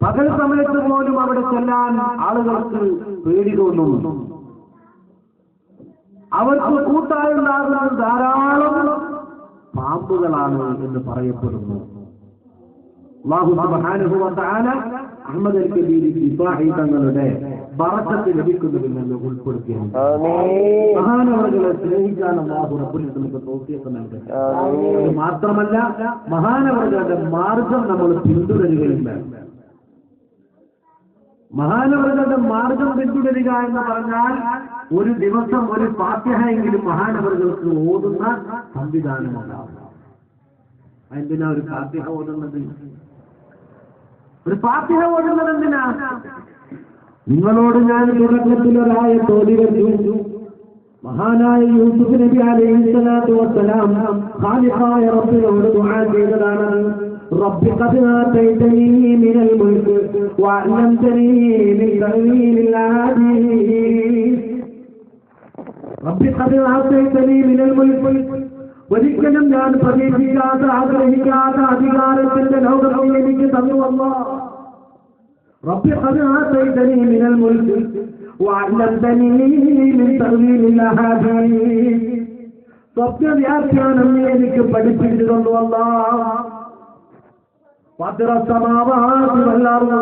പകൽ സമയത്ത് പോലും അവിടെ ചെല്ലാൻ ആളുകൾക്ക് പേടി തോന്നുന്നു. അവർക്ക് കൂട്ടായുണ്ടാകുന്നത് ധാരാളം പാമ്പുകളാണ് എന്ന് പറയപ്പെടുന്നു. അല്ലാഹു സുബ്ഹാനഹു വ തആല അഹ്മദ് അൽ കബീർ ദിഫാഇ തങ്ങളുടെ ബറക്കത്ത് ലഭിക്കുന്നതിൽ നിന്ന് ഉൾപ്പെടുത്തിയാണ്. മഹാനവറുകളെ സ്നേഹിക്കാൻ അല്ലാഹു റബ്ബുൽ ഇസ്സത്ത് തൗഫീഖ് നൽകട്ടെ. മാത്രമല്ല മഹാനവറുകളുടെ മാർഗം നമ്മൾ പിന്തുടരുകയും വേണം. മഹാനവറുകളുടെ മാർഗം പിന്തുടരുക എന്ന് പറഞ്ഞാൽ ഒരു ദിവസം ഒരു ഫാത്തിഹ എങ്കിലും മഹാനവറുകൾക്ക് ഓതുന്ന സംവിധാനമുണ്ടാവും. എന്തിനാ ഒരു ഫാത്തിഹ ഓതുന്നത്? ഒരു ഫാത്തിഹ ഓടുന്നത് എന്തിനാ? നിങ്ങളോട് ഞാൻ തുടക്കത്തിലൊരായ തോതിവെച്ചു. മഹാനായ യൂസുഫ് നബി അലൈഹിസ്സലാത്തു വസ്സലാം ഖാലിഖായ റബ്ബിനോട് ദുആ ചെയ്തതാണ്. റബ്ബി ഖദ് ആതൈതനീ മിനൽ മുൽക് വഅല്ലംതനീ മിൻ തഅ്വീലിൽ ഹദീസ്. റബ്ബി ഖദ് ആതൈതനീ മിനൽ മുൽക്, ഒരിക്കലും ഞാൻ പ്രതീക്ഷിക്കാത്ത ആഗ്രഹിക്കാത്ത അധികാരത്തിന്റെ ലോകത്തിൽ എനിക്ക് തന്നു അല്ലാഹ്. റബ്ബി ഖദ് ആതൈതനീ മിനൽ മുൽക് വഅല്ലംതനീ മിൻ തഅ്വീലിൽ ഹദീസ്. സ്വപ്ന വ്യാഖ്യാനം നീ എനിക്ക് പഠിപ്പിച്ചു തന്നു അല്ലാഹ്. ഫാത്തിറ സമാവാതി വൽ അർദ്,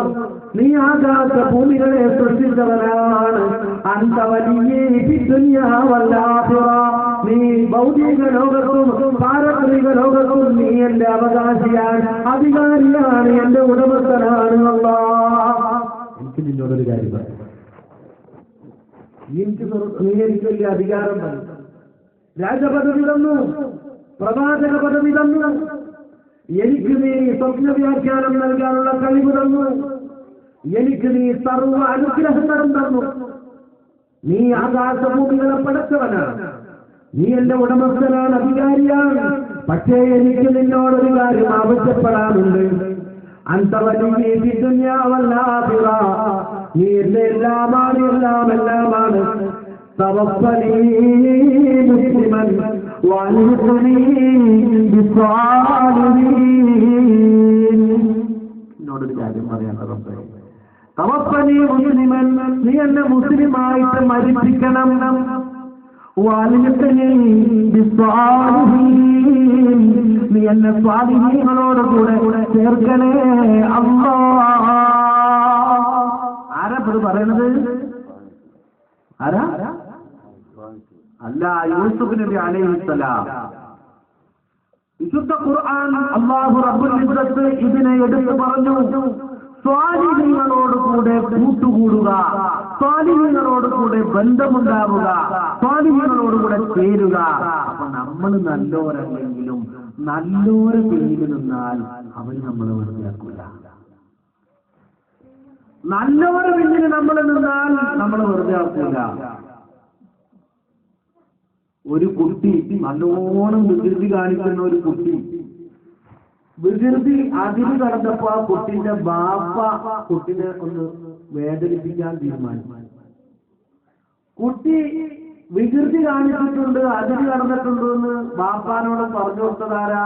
നീ ആകാശ ഭൂമികളെ സൃഷ്ടിച്ചവനാണ്. അൻത വലിയ്യീ ഫിദ്ദുനിയാ വൽ ആഖിറ, നീ ഭൗതിക ലോകത്തും പാരത്രിക ലോകത്തും നീ എന്റെ അവകാശിയാണ്, അധികാരിയാണ്, എന്റെ ഉടമസ്ഥനാണ് അല്ലാഹ്. എനിക്ക് നിന്നോടൊരു കാര്യം പറയാം. എനിക്ക് വലിയ അധികാരം തന്നു, രാജപദവി തന്നു, പ്രവാചക പദവി തന്നു, എനിക്ക് നീ സ്വപ്ന വ്യാഖ്യാനം നൽകാനുള്ള കഴിവ് തന്നു, എനിക്ക് നീ സർവ്വ അനുഗ്രഹങ്ങളും തന്നു. നീ ആകാശഭൂമികളെ പടച്ചവനാണ്, നീ എന്റെ ഉടമസ്ഥനാണ്, അധികാരിയാണ്. പക്ഷേ എനിക്ക് നിന്നോടൊരു കാര്യം ആവശ്യപ്പെടാനുണ്ട്. അൻത വലിയ്യീ ഫിദ്ദുനിയാ വൽ ആഖിറ, നീ എന്റെ എല്ലാമാണ്, എല്ലാമാണ്. തവഫനീ മുസ്ലിമൻ വഅൽഹിഖ്നീ ബിസ്സാലിഹീൻ. എന്നോടൊരു കാര്യം പറയാനുണ്ട് റബ്ബേ. തവഫനീ മുസ്ലിമൻ, നീ എന്നെ മുസ്ലിമായിട്ട് മരിപ്പിക്കണം. വഅൽഹിഖ്നീ ബിസ്സാലിഹീൻ, നീ എന്നെ സ്വാലിഹീങ്ങളോട് കൂടെ ചേർക്കണേ അല്ലാഹ്. ആരാ ഇത് പറയണത്? ആരാ? അല്ല, യൂസുഫ് നബി അലൈഹിസ്സലാം. വിശുദ്ധ ഖുർആൻ അല്ലാഹു റബ്ബുൽ ഇസ്സത്ത് ഇതിനെ എടുത്തു പറഞ്ഞു. സ്വാലിഹീങ്ങളോട് കൂടെ കൂട്ടുകൂടുക, സ്വാലിഹീങ്ങളോട് കൂടെ ബന്ധമുണ്ടാവുക, സ്വാലിഹീങ്ങളോട് കൂടെ ചേരുക. അപ്പൊ നമ്മൾ നല്ലോരല്ലെങ്കിലും നല്ലോരെ പിന്നിൽ നിന്നാൽ അവർ നമ്മളെ വെറുതെയാക്കൂല. നല്ലോരെ പിന്നിൽ നമ്മൾ നിന്നാൽ നമ്മളെ വെറുതെ ആക്കൂല. ഒരു കുട്ടി നല്ലോണം വികൃതി കാണിക്കുന്ന ഒരു കുട്ടി വികൃതി അതിന് കടന്നപ്പോ ആ കുട്ടിന്റെ ബാപ്പ കുട്ടിനെ ഒന്ന് വേദനിപ്പിക്കാൻ തീരുമാനിച്ചു. കുട്ടി വികൃതി കാണിച്ചിട്ടുണ്ട്, അതിന് കടന്നിട്ടുണ്ട് എന്ന് ബാപ്പാനോട് പറഞ്ഞു കൊടുത്തതാരാ?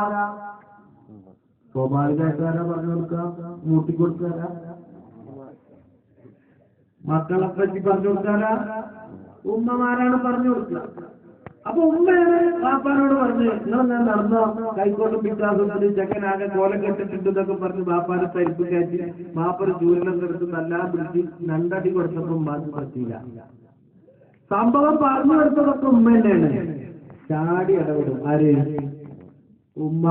സ്വാഭാവികമായിട്ടാരാ പറഞ്ഞു കൊടുക്കുക? മൂട്ടിക്കൊടുക്കാരാ? മക്കളെ പറ്റി പറഞ്ഞു കൊടുക്കാരാ? ഉമ്മമാരാണ് പറഞ്ഞു കൊടുക്കുക. അപ്പൊ ഉമ്മയാണ് ബാപ്പാനോട് പറഞ്ഞ് നിങ്ങളെന്നാ നടന്നോ, കൈക്കോട്ടും പിറ്റാസത്തിന് ചെക്കനാകെ കോലം കെട്ടിട്ടുണ്ട് എന്നൊക്കെ പറഞ്ഞ് ബാപ്പാനെ തരിപ്പ് കയറ്റി ബാപ്പര് ചൂരിലൊക്കെ എടുത്ത് നല്ലാ പിടിച്ച് രണ്ടടി കൊടുത്തപ്പോ ഉമ്മാക്ക് പറ്റിയില്ല. സംഭവം പറഞ്ഞു കൊടുത്തതൊക്കെ ഉമ്മ തന്നെയാണ്. ചാടി ഇടപെടും ആര്? ഉമ്മ.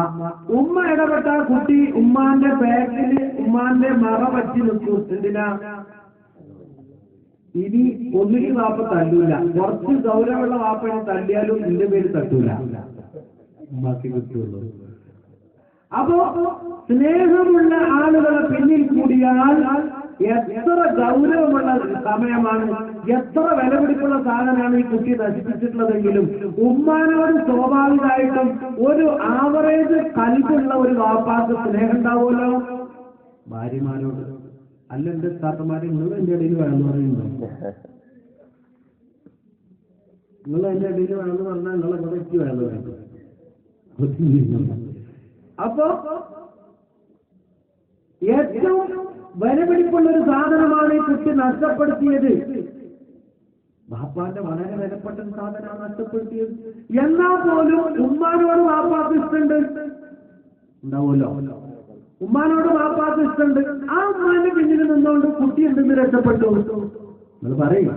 ഉമ്മ ഇടപെട്ട കുട്ടി ഉമ്മാന്റെ ബാക്കില് ഉമ്മാന്റെ മറ പറ്റി നിൽക്കും. എന്തിനാ? ഇനി ഒന്നിനും വാപ്പ തല്ലൂല. കുറച്ച് ഗൗരവമുള്ള വാപ്പനെ തല്ലിയാലും എന്റെ പേര് തട്ടൂല, ഉമ്മാക്ക് കിട്ടുള്ളൂ. അപ്പോ സ്നേഹമുള്ള ആളുകളെ പിന്നിൽ കൂടിയാൽ എത്ര ഗൗരവമുള്ള സമയമാണ്, എത്ര വിലപിടിപ്പുള്ള സാധനമാണ് ഈ കുട്ടി നശിപ്പിച്ചിട്ടുള്ളതെങ്കിലും ഉമ്മാനോട് സ്വാഭാവികമായിട്ടും ഒരു ആവറേജ് കൽബുള്ള ഒരു വാപ്പാക്ക് സ്നേഹം ഉണ്ടാവുമല്ലോ ഭാര്യമാരോട്. അല്ല എന്റെ താത്തമാരെ നിങ്ങൾ എന്റെ ഇടയിൽ വേണമെന്ന് പറയുന്നുണ്ടോ? നിങ്ങൾ എന്റെ ഇടയിൽ വേണമെന്ന് പറഞ്ഞാൽ നിങ്ങളെ കൂടെ വേണമെന്ന് പറയുന്നു. അപ്പോ ഏറ്റവും വിലപിടിപ്പുള്ള ഒരു സാധനമാണ് ഈ കുട്ടി നഷ്ടപ്പെടുത്തിയത്. ബാപ്പാന്റെ വളരെ വിലപ്പെട്ട സാധനമാണ് നഷ്ടപ്പെടുത്തിയത്. എന്നാൽ പോലും ഉമ്മാനോട് ബാപ്പാക്ക് ഇഷ്ടമുണ്ട്, ഉണ്ടാവുമല്ലോ. ഉമ്മാനോട് ബാപ്പാക്ക് ഇഷ്ടമുണ്ട്. ആ ഉമ്മാന്റെ പിന്നിൽ നിന്നുകൊണ്ട് കുട്ടി എന്തെന്ന് രക്ഷപ്പെട്ടു നിങ്ങൾ പറയും.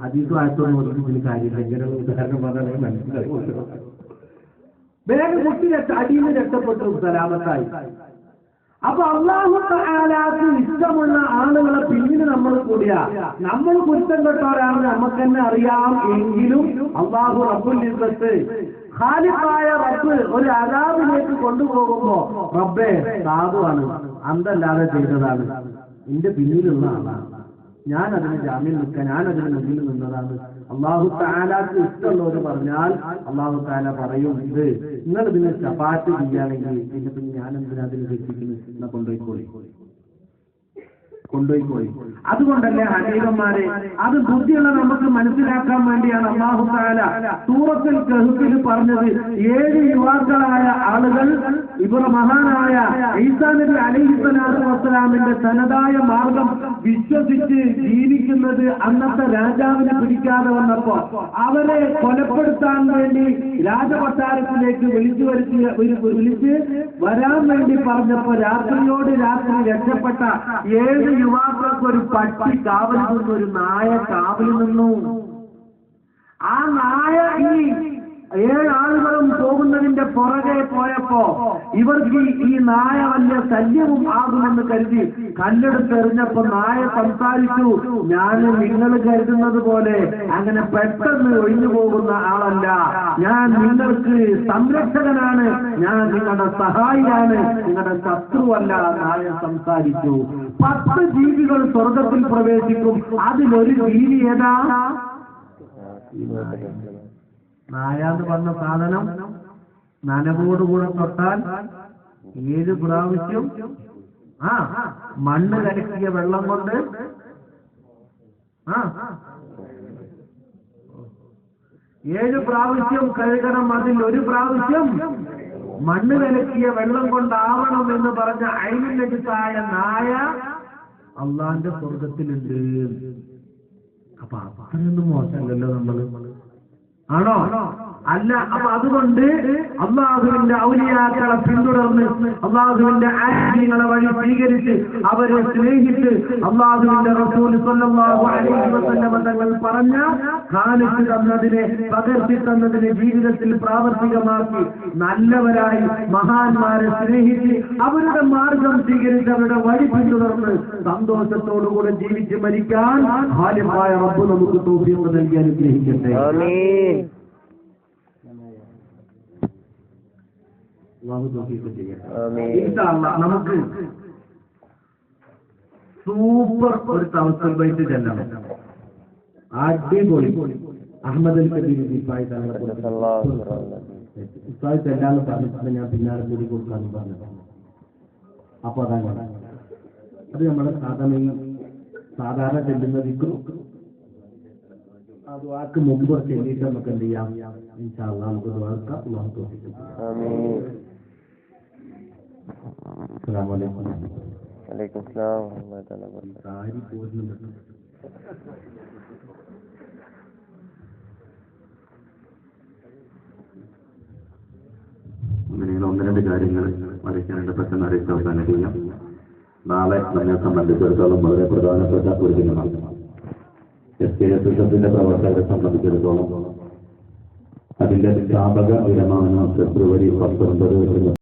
അതീതമായിട്ടൊന്നും കാര്യമില്ല. ഇങ്ങനെ ഉദാഹരണം പറഞ്ഞാൽ മനസ്സിലായി. വേഗം കുട്ടി അടിയിൽ നിന്ന് രക്ഷപ്പെട്ടു, സലാമത്തായി. അപ്പൊ അല്ലാഹു തആലാക്ക് ഇഷ്ടമുള്ള ആളുകളെ പിന്നിൽ നമ്മൾ കൂടിയാ നമ്മൾ കുറ്റം കെട്ടവരാണെന്ന് നമുക്ക് തന്നെ അറിയാം. എങ്കിലും അല്ലാഹു റബ്ബുൽ ഇസ്സത്ത് ഖാലിഖായ റബ്ബ് ഒരു അദാബിലേക്ക് കൊണ്ടുപോകുമ്പോ റബ്ബേ സാധുവാണ്, അന്തല്ലാതെ ചെയ്തതാണ്, എന്റെ പിന്നിലുള്ള ആളാണ്, ഞാൻ അതിന് ജാമ്യം നിൽക്കാൻ, ഞാൻ അതിന് മുന്നിൽ നിന്നതാണ്. അല്ലാഹു തആലാക്ക് ഇഷ്ടമുള്ളവർ പറഞ്ഞാൽ അല്ലാഹു തആല പറയും, ഇത് നിങ്ങൾ ഇതിനെ ശഫാഅത്ത് ചെയ്യുകയാണെങ്കിൽ പിന്നെ ഞാൻ എന്തിനാ അതിന് ശിക്ഷിക്കുന്നു എന്നാ കൊണ്ടുപോയിക്കോളി. അതുകൊണ്ടല്ലേ ഹനീഫന്മാരെ, അത് ബുദ്ധിയുള്ള നമുക്ക് മനസ്സിലാക്കാൻ വേണ്ടിയാണ് അല്ലാഹു തആല സൂറത്തുൽ കഹ്ഫിൽ പറഞ്ഞത് 7 യുവാക്കളായ ആളുകൾ മഹാനായ ഈസാ നബി അലൈഹിസ്സലാത്തു വസ്സലാമിന്റെ തനതായ മാർഗം വിശ്വസിച്ച് ജീവിക്കുന്നത് അന്നത്തെ രാജാവിനെ പിടിക്കാതെ വന്നപ്പോ അവരെ കൊലപ്പെടുത്താൻ വേണ്ടി രാജകൊട്ടാരത്തിലേക്ക് വിളിച്ച് വരാൻ വേണ്ടി പറഞ്ഞപ്പോ രാത്രിയോട് രാത്രി രക്ഷപ്പെട്ട 7 യുവാക്കൾക്ക് ഒരു പട്ടി കാവൽ നിന്നു, ഒരു നായ കാവൽ നിന്നു. ആ നായ ഈ 7 ആളുകളും പോകുന്നതിന്റെ പുറകെ പോയപ്പോ ഇവർക്ക് ഈ നായ വലിയ ശല്യവും ആകുമെന്ന് കരുതി കല്ലെടുത്തെറിഞ്ഞപ്പോ നായ സംസാരിച്ചു, ഞാൻ നിങ്ങൾ കരുതുന്നത് പോലെ അങ്ങനെ പെട്ടെന്ന് ഒഴിഞ്ഞു പോകുന്ന ആളല്ല, ഞാൻ നിങ്ങൾക്ക് സംരക്ഷകനാണ്, ഞാൻ നിങ്ങളുടെ സഹായിയാണ്, നിങ്ങളുടെ ശത്രുവല്ല. നായ സംസാരിച്ചു. 10 ജീവികൾ സ്വർഗത്തിൽ പ്രവേശിക്കും. അതിലൊരു ജീവി ഏതാ? നായ എന്ന് പറഞ്ഞ സാധനം നനവോടുകൂടെ തൊട്ടാൽ 7 പ്രാവശ്യം മണ്ണ് കലക്കിയ വെള്ളം കൊണ്ട് 7 പ്രാവശ്യം കഴുകണം. അതിൽ 1 പ്രാവശ്യം മണ്ണ് കലക്കിയ വെള്ളം കൊണ്ടാവണം എന്ന് പറഞ്ഞ ഐനുനജിസായ നായ അള്ളാന്റെ സ്വർഗത്തിലുണ്ട്. അപ്പൊ അത്രയൊന്നും മോശമല്ലല്ലോ നമ്മള്, ആണോ? അല്ല. അപ്പൊ അതുകൊണ്ട് അള്ളാഹുവിന്റെ ഔലിയാക്കളെ പിന്തുടർന്ന് അള്ളാഹുവിന്റെ ആജ്ഞകളെ വഴി സ്വീകരിച്ച് അവരെ സ്നേഹിച്ച് അള്ളാഹുവിന്റെ റസൂൽ സ്വല്ലല്ലാഹു അലൈഹി വസല്ലം തങ്ങൾ പറഞ്ഞ കാണിച്ചു തന്നതിനെ, പകർത്തി തന്നതിനെ ജീവിതത്തിൽ പ്രാവർത്തികമാക്കി നല്ലവരായി മഹാന്മാരെ സ്നേഹിച്ച് അവരുടെ മാർഗം സ്വീകരിച്ച് അവരുടെ വഴി പിന്തുടർന്ന് സന്തോഷത്തോടുകൂടെ ജീവിച്ച് മരിക്കാൻ ഖാലിഖായ റബ്ബ് നമുക്ക് തൗഫീഖ് നൽകി അനുഗ്രഹിക്കട്ടെ. ആമീൻ. നമുക്ക് സൂപ്പർ ഒരു തവസ്സുൽ ബൈത്ത് ചെല്ലണം. അടിപൊളി അഹമ്മദ് അൽ കബീർ ദീപായി തങ്ങളെ ഉസ്താദ് ചെല്ലാന്ന് പറഞ്ഞിട്ട് ഞാൻ പിന്നാലെ കൂടി കൊടുക്കാന്ന് പറഞ്ഞു. അപ്പൊ അതാണ് അത് നമ്മുടെ സാധാരണ ചെല്ലുന്ന ദിക്റും അത് വാക്ക് മുമ്പ് ചെല്ലിയിട്ട് നമുക്ക് എന്ത് ചെയ്യാം? ഇൻഷാ അല്ലാഹ് നമുക്ക് ദുആക്കാം. അല്ലാഹു തൗഫീഖ് ചെയ്യട്ടെ. ആമീൻ. അസ്സലാമു അലൈക്കും. വലൈക്കും അസ്സലാം വറഹ്മത്തുള്ളാഹി വബറകാതുഹു. കാര്യങ്ങൾ അറിയിക്കാനുണ്ട്, പെട്ടെന്ന് അറിയിച്ച് അവസാനം ചെയ്യാം. നാളെ നമ്മെ സംബന്ധിച്ചിടത്തോളം വളരെ പ്രധാനപ്പെട്ട ഒരു ദിനമാണ്. SKSSന്റെ പ്രവർത്തകരെ സംബന്ധിച്ചിടത്തോളം അതിന്റെ സ്ഥാപക ദിനമാണ് ഫെബ്രുവരി 19